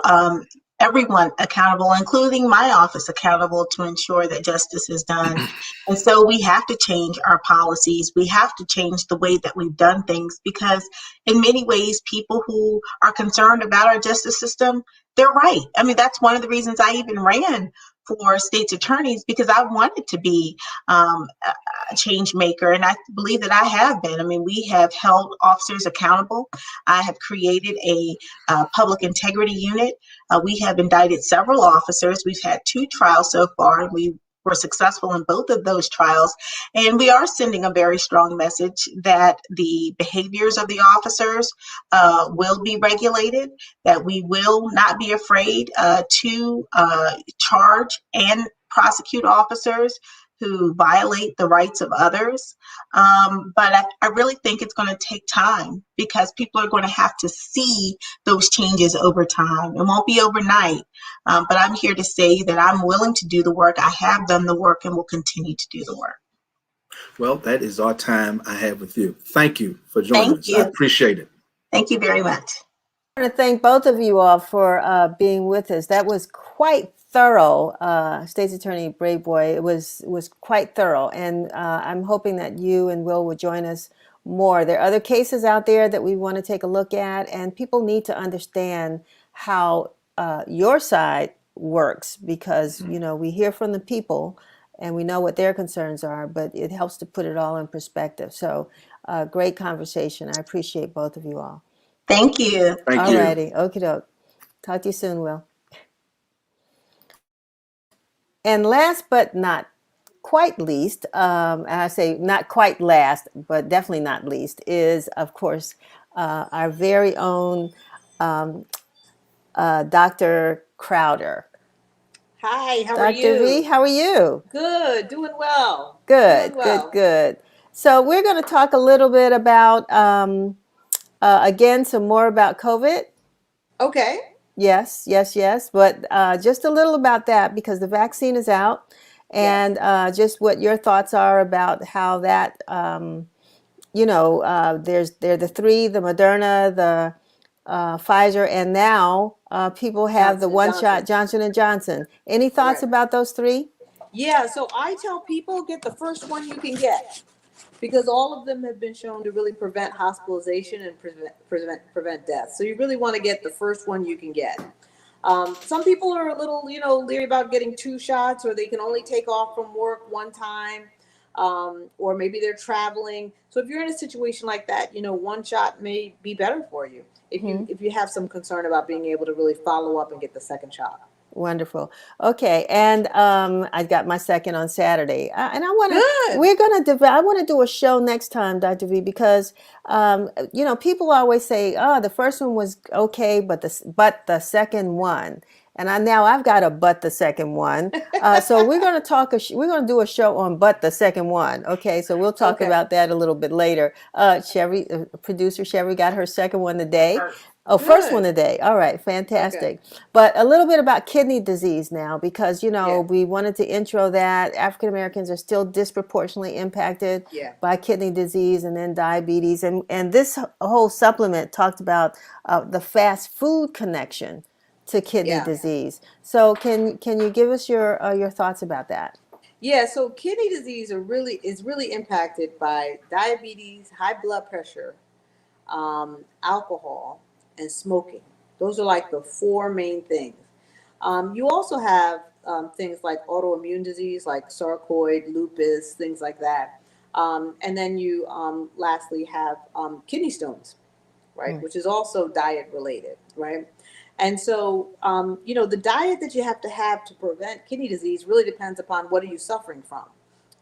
everyone accountable, including my office accountable, to ensure that justice is done. And so we have to change our policies. We have to change the way that we've done things, because in many ways, people who are concerned about our justice system, they're right. I mean, that's one of the reasons I even ran for state's attorneys, because I wanted to be a change maker. And I believe that I have been. I mean, we have held officers accountable. I have created a public integrity unit. We have indicted several officers. We've had 2 trials so far, and we were successful in both of those trials. And we are sending a very strong message that the behaviors of the officers will be regulated, that we will not be afraid to charge and prosecute officers who violate the rights of others. But I really think it's going to take time because people are going to have to see those changes over time. It won't be overnight. But I'm here to say that I'm willing to do the work. I have done the work and will continue to do the work. Well, that is our time I have with you. Thank you for joining us. I appreciate it. Thank you very much. I want to thank both of you all for being with us. That was quite thorough, State's Attorney Braveboy. It was quite thorough, and I'm hoping that you and Will join us more. There are other cases out there that we want to take a look at, and people need to understand how your side works, because we hear from the people and we know what their concerns are, but it helps to put it all in perspective. So great conversation. I appreciate both of you all. Thank you. Thank you. Alrighty, okie doke. Talk to you soon, Will. And last but not quite least, and I say not quite last, but definitely not least, is of course our very own Dr. Crowder. Hi, how are you? Dr. V, how are you? Good, doing well. Good, Doing well. good. So we're going to talk a little bit about, again, some more about COVID. Okay. Yes. But just a little about that, because the vaccine is out, and just what your thoughts are about how that, they're the three, the Moderna, the Pfizer, and now people have the one shot Johnson & Johnson. Any thoughts about those three? Yeah, so I tell people get the first one you can get, because all of them have been shown to really prevent hospitalization and prevent death. So you really want to get the first one you can get. Some people are a little, leery about getting 2 shots, or they can only take off from work one time, or maybe they're traveling. So if you're in a situation like that, 1 shot may be better for you if you have some concern about being able to really follow up and get the second shot. Wonderful. Okay, and I got my second on Saturday, and I want to. I want to do a show next time, Dr. V, because people always say, "Oh, the first one was okay, but the second one." And I've got a but the second one. So we're going to we're going to do a show on but the second one. Okay, so we'll talk about that a little bit later. Producer Sherry got her second one today. First one today. All right, fantastic. Okay. But a little bit about kidney disease now, because, we wanted to intro that. African Americans are still disproportionately impacted by kidney disease, and then diabetes. And this whole supplement talked about the fast food connection to kidney disease. So can you give us your thoughts about that? Yeah, so kidney disease is really impacted by diabetes, high blood pressure, alcohol, and smoking. Those are like the 4 main things. You also have things like autoimmune disease, like sarcoid, lupus, things like that. And then you lastly have kidney stones, right? Which is also diet related, right? And so, the diet that you have to prevent kidney disease really depends upon what are you suffering from.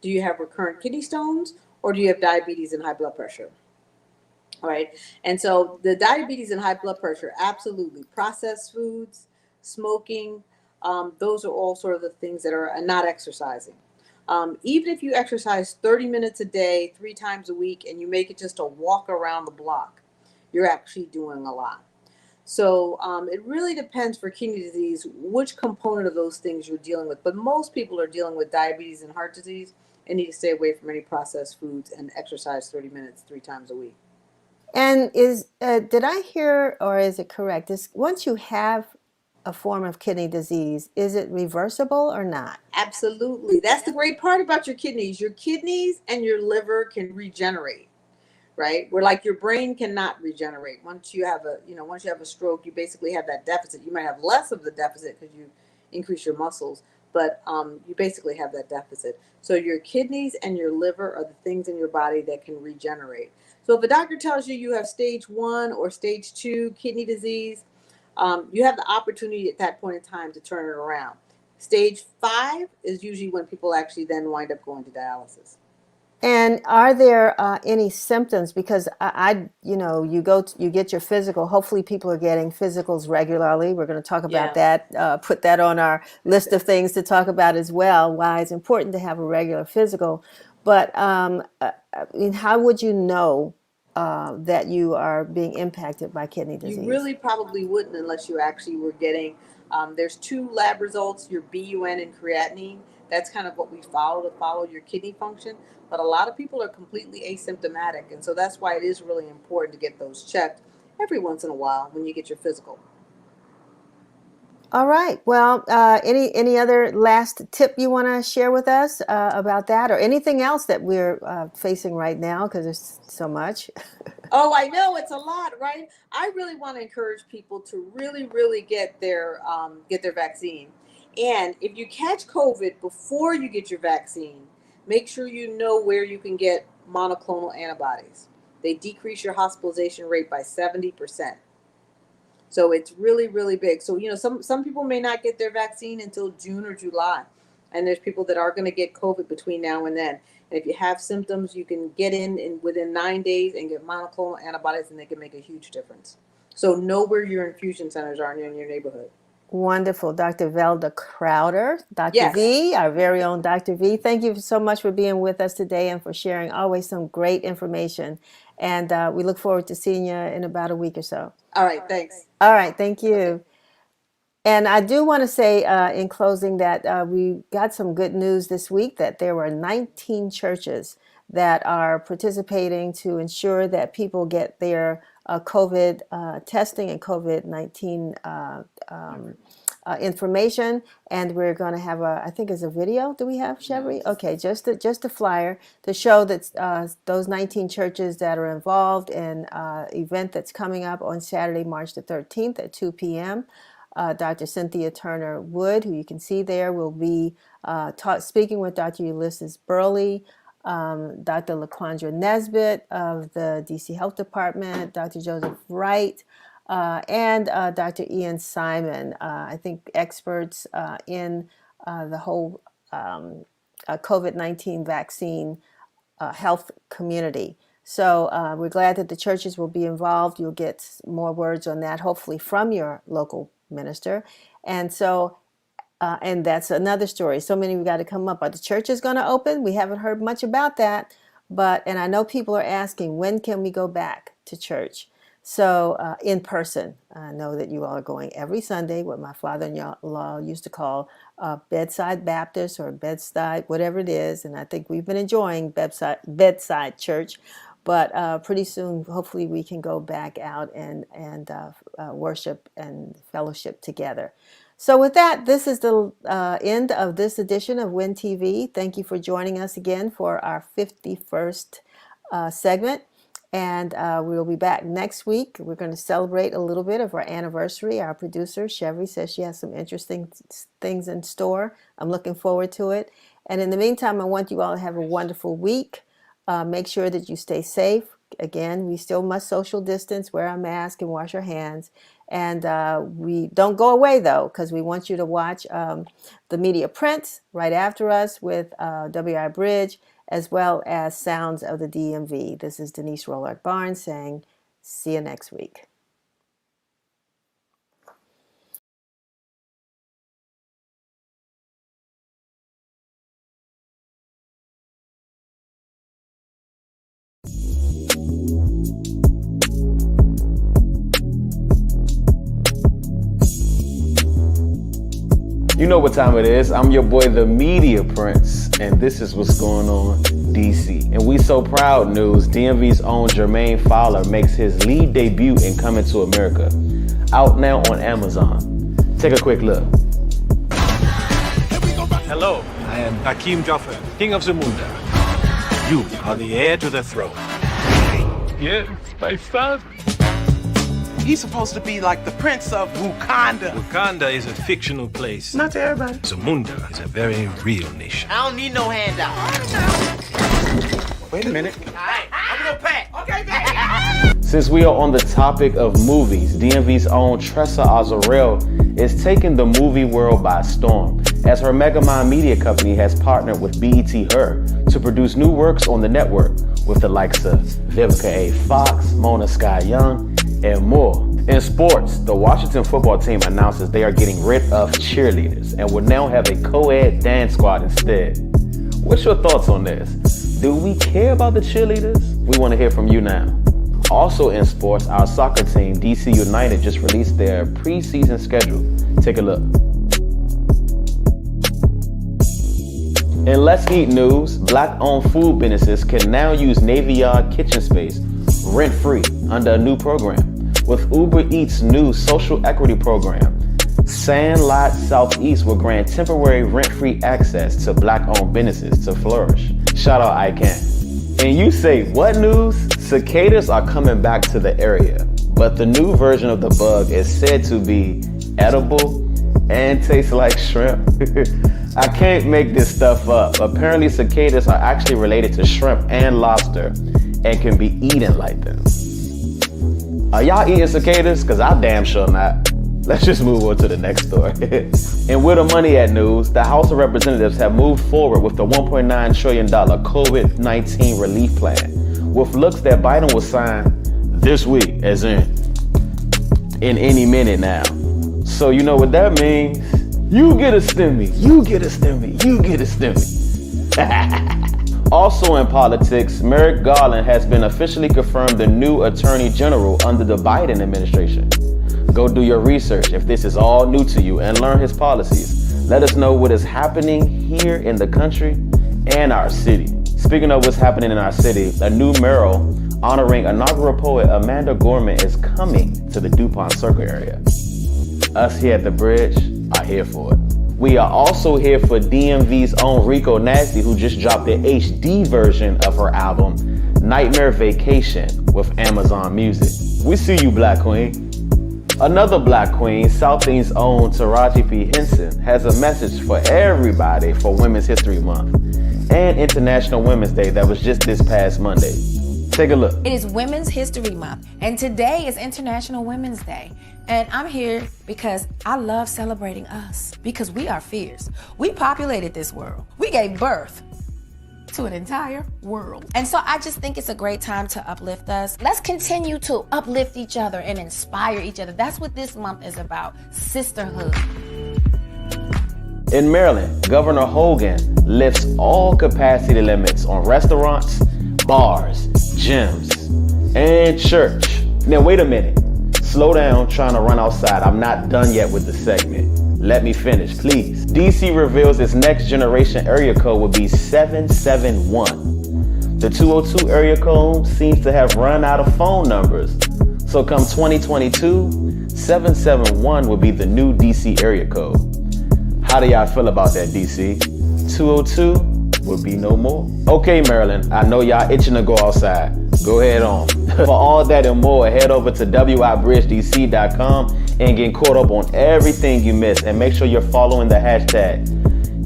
Do you have recurrent kidney stones, or do you have diabetes and high blood pressure? All right. And so the diabetes and high blood pressure, absolutely. Processed foods, smoking, those are all sort of the things that are not exercising. Even if you exercise 30 minutes a day, 3 times a week, and you make it just a walk around the block, you're actually doing a lot. So it really depends for kidney disease, which component of those things you're dealing with. But most people are dealing with diabetes and heart disease and need to stay away from any processed foods and exercise 30 minutes 3 times a week. And did I hear, or is it correct, once you have a form of kidney disease, is it reversible or not? Absolutely. That's the great part about your kidneys. Your kidneys and your liver can regenerate, right? Where like your brain cannot regenerate. Once you have a stroke, you basically have that deficit. You might have less of the deficit because you increase your muscles, but you basically have that deficit. So your kidneys and your liver are the things in your body that can regenerate. So if a doctor tells you you have stage 1 or stage 2 kidney disease, you have the opportunity at that point in time to turn it around. Stage 5 is usually when people actually then wind up going to dialysis. And are there any symptoms? Because you get your physical. Hopefully, people are getting physicals regularly. We're going to talk about that. Put that on our list of things to talk about as well. Why it's important to have a regular physical. But how would you know that you are being impacted by kidney disease? You really probably wouldn't unless you actually were getting. There's 2 lab results: your BUN and creatinine. That's kind of what we follow your kidney function. But a lot of people are completely asymptomatic. And so that's why it is really important to get those checked every once in a while when you get your physical. All right. Well, any other last tip you want to share with us about that, or anything else that we're facing right now? Because there's so much. Oh, I know, it's a lot, right? I really want to encourage people to really get their vaccine. And if you catch COVID before you get your vaccine, make sure you know where you can get monoclonal antibodies. They decrease your hospitalization rate by 70%. So it's really big. So, some people may not get their vaccine until June or July. And there's people that are going to get COVID between now and then. And if you have symptoms, you can get in within 9 days and get monoclonal antibodies, and they can make a huge difference. So know where your infusion centers are in your neighborhood. Wonderful. Dr. Velda Crowder, Dr. Yes. V, our very own Dr. V. Thank you so much for being with us today and for sharing always some great information. And we look forward to seeing you in about a week or so. All right. Thanks. All right. Thank you. Okay. And I do want to say in closing that we got some good news this week that there were 19 churches that are participating to ensure that people get their COVID testing and COVID-19 information. And we're going to have I think it's a video. Do we have, Chevy? Okay, just a flyer to show that those 19 churches that are involved in an event that's coming up on Saturday, March the 13th at 2 p.m. Dr. Cynthia Turner Wood, who you can see there, will be speaking with Dr. Ulysses Burley, Dr. LaQuandra Nesbitt of the DC Health Department, Dr. Joseph Wright, and Dr. Ian Simon, I think experts in the whole COVID-19 vaccine health community. So we're glad that the churches will be involved. You'll get more words on that, hopefully from your local minister. And so, and that's another story. So many we got to come up. Are the churches going to open? We haven't heard much about that. And I know people are asking, when can we go back to church? So in person, I know that you all are going every Sunday, what my father-in-law used to call bedside Baptist or bedside, whatever it is. And I think we've been enjoying bedside church. But pretty soon, hopefully, we can go back out and worship and fellowship together. So with that, this is the end of this edition of WIN TV. Thank you for joining us again for our 51st segment. And we'll be back next week. We're going to celebrate a little bit of our anniversary. Our producer, Chevy, says she has some interesting things in store. I'm looking forward to it. And in the meantime, I want you all to have a wonderful week. Make sure that you stay safe. Again, we still must social distance, wear our mask, and wash our hands. And we don't go away, though, because we want you to watch the media prints right after us with WI Bridge, as well as Sounds of the DMV. This is Denise Rollard Barnes saying, see you next week. You know what time it is. I'm your boy, the Media Prince, and this is what's going on, DC. And we so proud news, DMV's own Jermaine Fowler makes his lead debut in Coming to America. Out now on Amazon. Take a quick look. Hello, I am Hakim Jaffer, King of Zamunda. You are the heir to the throne. Yes, my father. He's supposed to be like the prince of Wakanda. Wakanda is a fictional place. Not to everybody. Zamunda is a very real nation. I don't need no handout. Wait a minute. All right, I'm gonna pack. Okay, baby. Since we are on the topic of movies, DMV's own Tressa Azarel is taking the movie world by storm. as her Megamind media company has partnered with BET Her to produce new works on the network with the likes of Vivica A. Fox, Mona Sky Young, and more. In sports, the Washington football team announces they are getting rid of cheerleaders and will now have a co-ed dance squad instead. What's your thoughts on this? Do we care about the cheerleaders? We want to hear from you now. Also in sports, our soccer team, DC United, just released their preseason schedule. Take a look. In Let's Eat news, Black-owned food businesses can now use Navy Yard kitchen space rent-free under a new program. With Uber Eats' new social equity program, Sandlot Southeast will grant temporary rent-free access to Black-owned businesses to flourish. Shout out ICANN. And you say, what news? Cicadas are coming back to the area, but the new version of the bug is said to be edible and tastes like shrimp. I can't make this stuff up. Apparently cicadas are actually related to shrimp and lobster and can be eaten like them. Are y'all eating cicadas? Cause I damn sure not. Let's just move on to the next story. And with the money at news, the House of Representatives have moved forward with the $1.9 trillion COVID-19 relief plan, with looks that Biden will sign this week, as in any minute now. So you know what that means? You get a stimmy, you get a stimmy, you get a stimmy. Also in politics, Merrick Garland has been officially confirmed the new Attorney General under the Biden administration. Go do your research if this is all new to you and learn his policies. Let us know what is happening here in the country and our city. Speaking of what's happening in our city, a new mural honoring inaugural poet Amanda Gorman is coming to the DuPont Circle area. Us here at the bridge are here for it. We are also here for DMV's own Rico Nasty, who just dropped the HD version of her album, Nightmare Vacation, with Amazon Music. We see you, Black Queen. Another Black Queen, Southing's own Taraji P. Henson, has a message for everybody for Women's History Month and International Women's Day that was just this past Monday. Take a look. It is Women's History Month, and today is International Women's Day. And I'm here because I love celebrating us, because we are fierce. We populated this world. We gave birth to an entire world. And so I just think it's a great time to uplift us. Let's continue to uplift each other and inspire each other. That's what this month is about, sisterhood. In Maryland, Governor Hogan lifts all capacity limits on restaurants, bars, gyms, and church. Now wait a minute. Slow down trying to run outside. I'm not done yet with the segment. Let me finish, please. DC reveals its next generation area code will be 771. The 202 area code seems to have run out of phone numbers. So come 2022, 771 will be the new DC area code. How do y'all feel about that, DC? 202 will be no more. Okay, Maryland, I know y'all itching to go outside. Go ahead on. For all that and more, head over to wibridgedc.com and get caught up on everything you missed. And make sure you're following the hashtag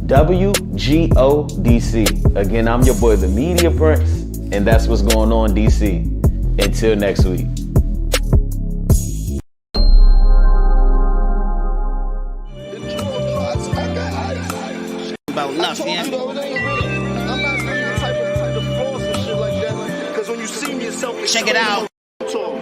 WGODC. Again, I'm your boy, the Media Prince, and that's what's going on, DC. Until next week. About nothing. I'm not saying that type of force and shit like that. Because when you see me, yourself, check it out.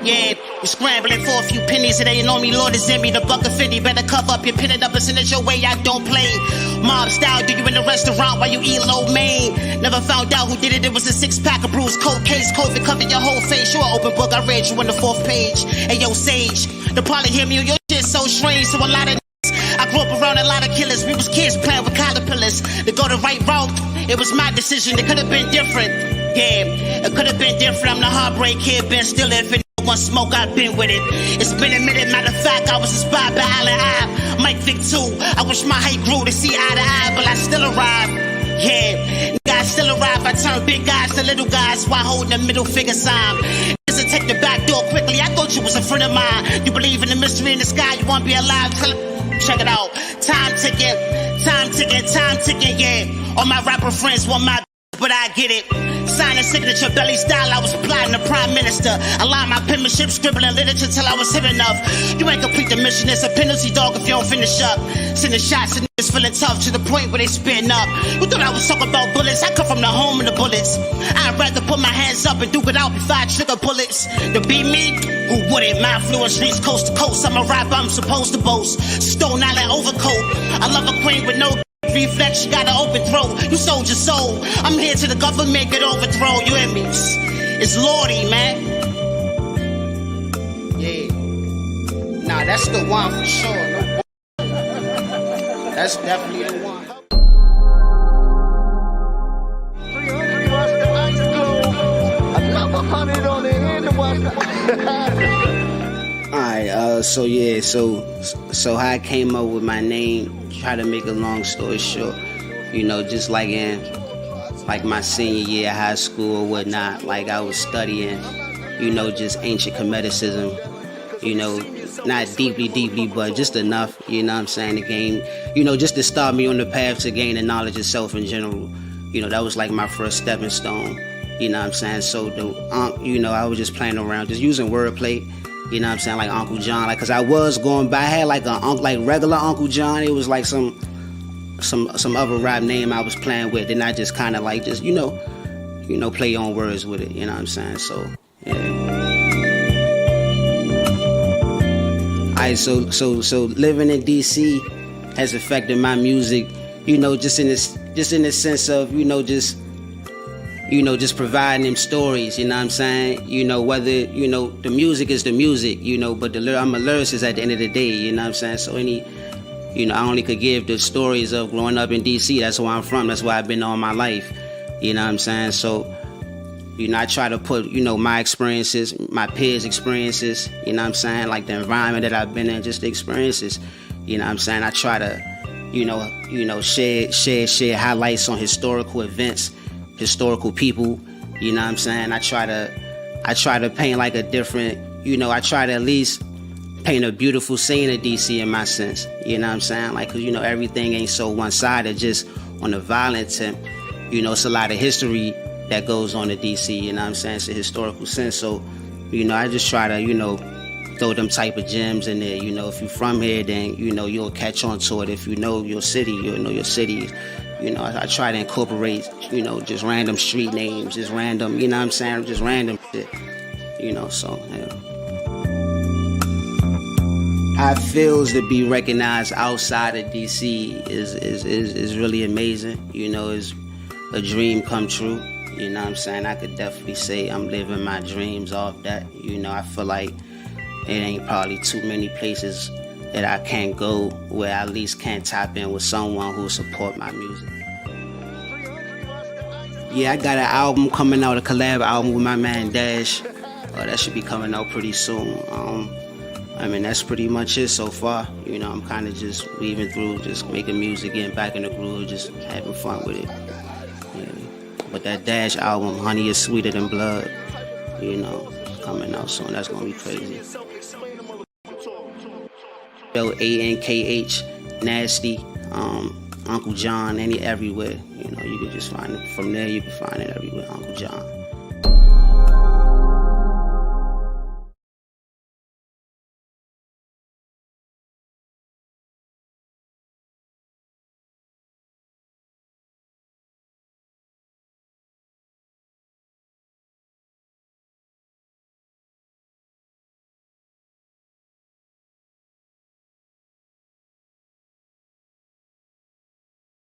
Yeah, we're scrambling for a few pennies. It ain't on me, Lord is in me. The buck of 50, better cover up your pin it up and send it your way. I don't play mob style. Do you in the restaurant while you eat low main? Never found out who did it. It was a 6-pack of bruised cold case. COVID covered your whole face. You an open book. I read you on the 4th page. Hey, yo, Sage, the probably hear me. Your shit so strange. So a lot of I grew up around a lot of killers. We was kids playing with caterpillars. To go the right route, it was my decision. It could have been different. Yeah, it could have been different. I'm the heartbreak kid, been still if it one smoke, I've been with it. It's been a minute, matter of fact, I was inspired by Allen Ave, Mike Vick too. I wish my height grew to see eye to eye, but I still arrive. Yeah, guys still arrive. I turn big guys to little guys while holding the middle finger sign. Listen, take the back door quickly. I thought you was a friend of mine. You believe in the mystery in the sky, you want to be alive. Check it out. Time ticking, time ticking, time ticking, yeah. All my rapper friends want my, but I get it. Signing signature, belly style, I was applying to prime minister. I lined my penmanship, scribbling literature till I was hip enough. You ain't complete the mission, it's a penalty, dog, if you don't finish up. Sending shots and niggas feeling tough to the point where they spitting up. You thought I was talking about bullets? I come from the home of the bullets. I'd rather put my hands up and duke it out before I trigger bullets. To be me, who wouldn't? My influence reach coast to coast. I'm a rapper, I'm supposed to boast. Stone Island overcoat. I love a queen with no reflex, you got an open throat. You sold your soul. I'm here till the government get overthrown. You hear me? It's Lordy, man. Yeah. Nah, that's the one for sure. No. That's definitely the one. Alright, so how I came up with my name, try to make a long story short, you know, just like in like my senior year of high school or whatnot, like I was studying, you know, just ancient Cometicism, you know, not deeply, but just enough, you know what I'm saying, to gain, you know, just to start me on the path to gain the knowledge of self in general. You know, that was like my first stepping stone, you know what I'm saying? So, you know, I was just playing around, just using wordplay, you know what I'm saying, like Uncle John, like, cause I was going by, I had like like regular Uncle John, it was like some other rap name I was playing with, and I just kind of like, just, you know, play on words with it, you know what I'm saying, so, yeah. Alright, so living in DC has affected my music, you know, just in the sense of, just providing them stories, you know what I'm saying? You know, whether, you know, the music is the music, you know, but I'm a lyricist at the end of the day, you know what I'm saying? So I only could give the stories of growing up in DC. That's where I'm from. That's where I've been all my life, you know what I'm saying? So, you know, I try to put, you know, my experiences, my peers' experiences, you know what I'm saying? Like the environment that I've been in, just the experiences, you know what I'm saying? I try to, share highlights on historical events, historical people, you know what I'm saying? I try to paint like a different, you know, I try to at least paint a beautiful scene of DC in my sense, you know what I'm saying? Like, cause, you know, everything ain't so one-sided, just on the violent tip, you know, it's a lot of history that goes on in DC, you know what I'm saying? It's a historical sense, so, you know, I just try to, you know, throw them type of gems in there, you know, if you're from here, then, you know, you'll catch on to it. If you know your city, you'll know your city. You know, I try to incorporate, you know, just random street names, just random, you know what I'm saying, just random shit, you know, so, yeah. How it feels to be recognized outside of DC is really amazing, you know, it's a dream come true, you know what I'm saying, I could definitely say I'm living my dreams off that, you know, I feel like it ain't probably too many places that I can't go where I at least can tap in with someone who will support my music. Yeah, I got an album coming out, a collab album with my man Dash. That should be coming out pretty soon. I mean, that's pretty much it so far. You know, I'm kind of just weaving through, just making music, getting back in the groove, just having fun with it. Yeah. But that Dash album, Honey is Sweeter Than Blood, you know, coming out soon. That's gonna be crazy. ANKH, Nasty, Uncle John, everywhere. You know, you can just find it. From there, you can find it everywhere, Uncle John.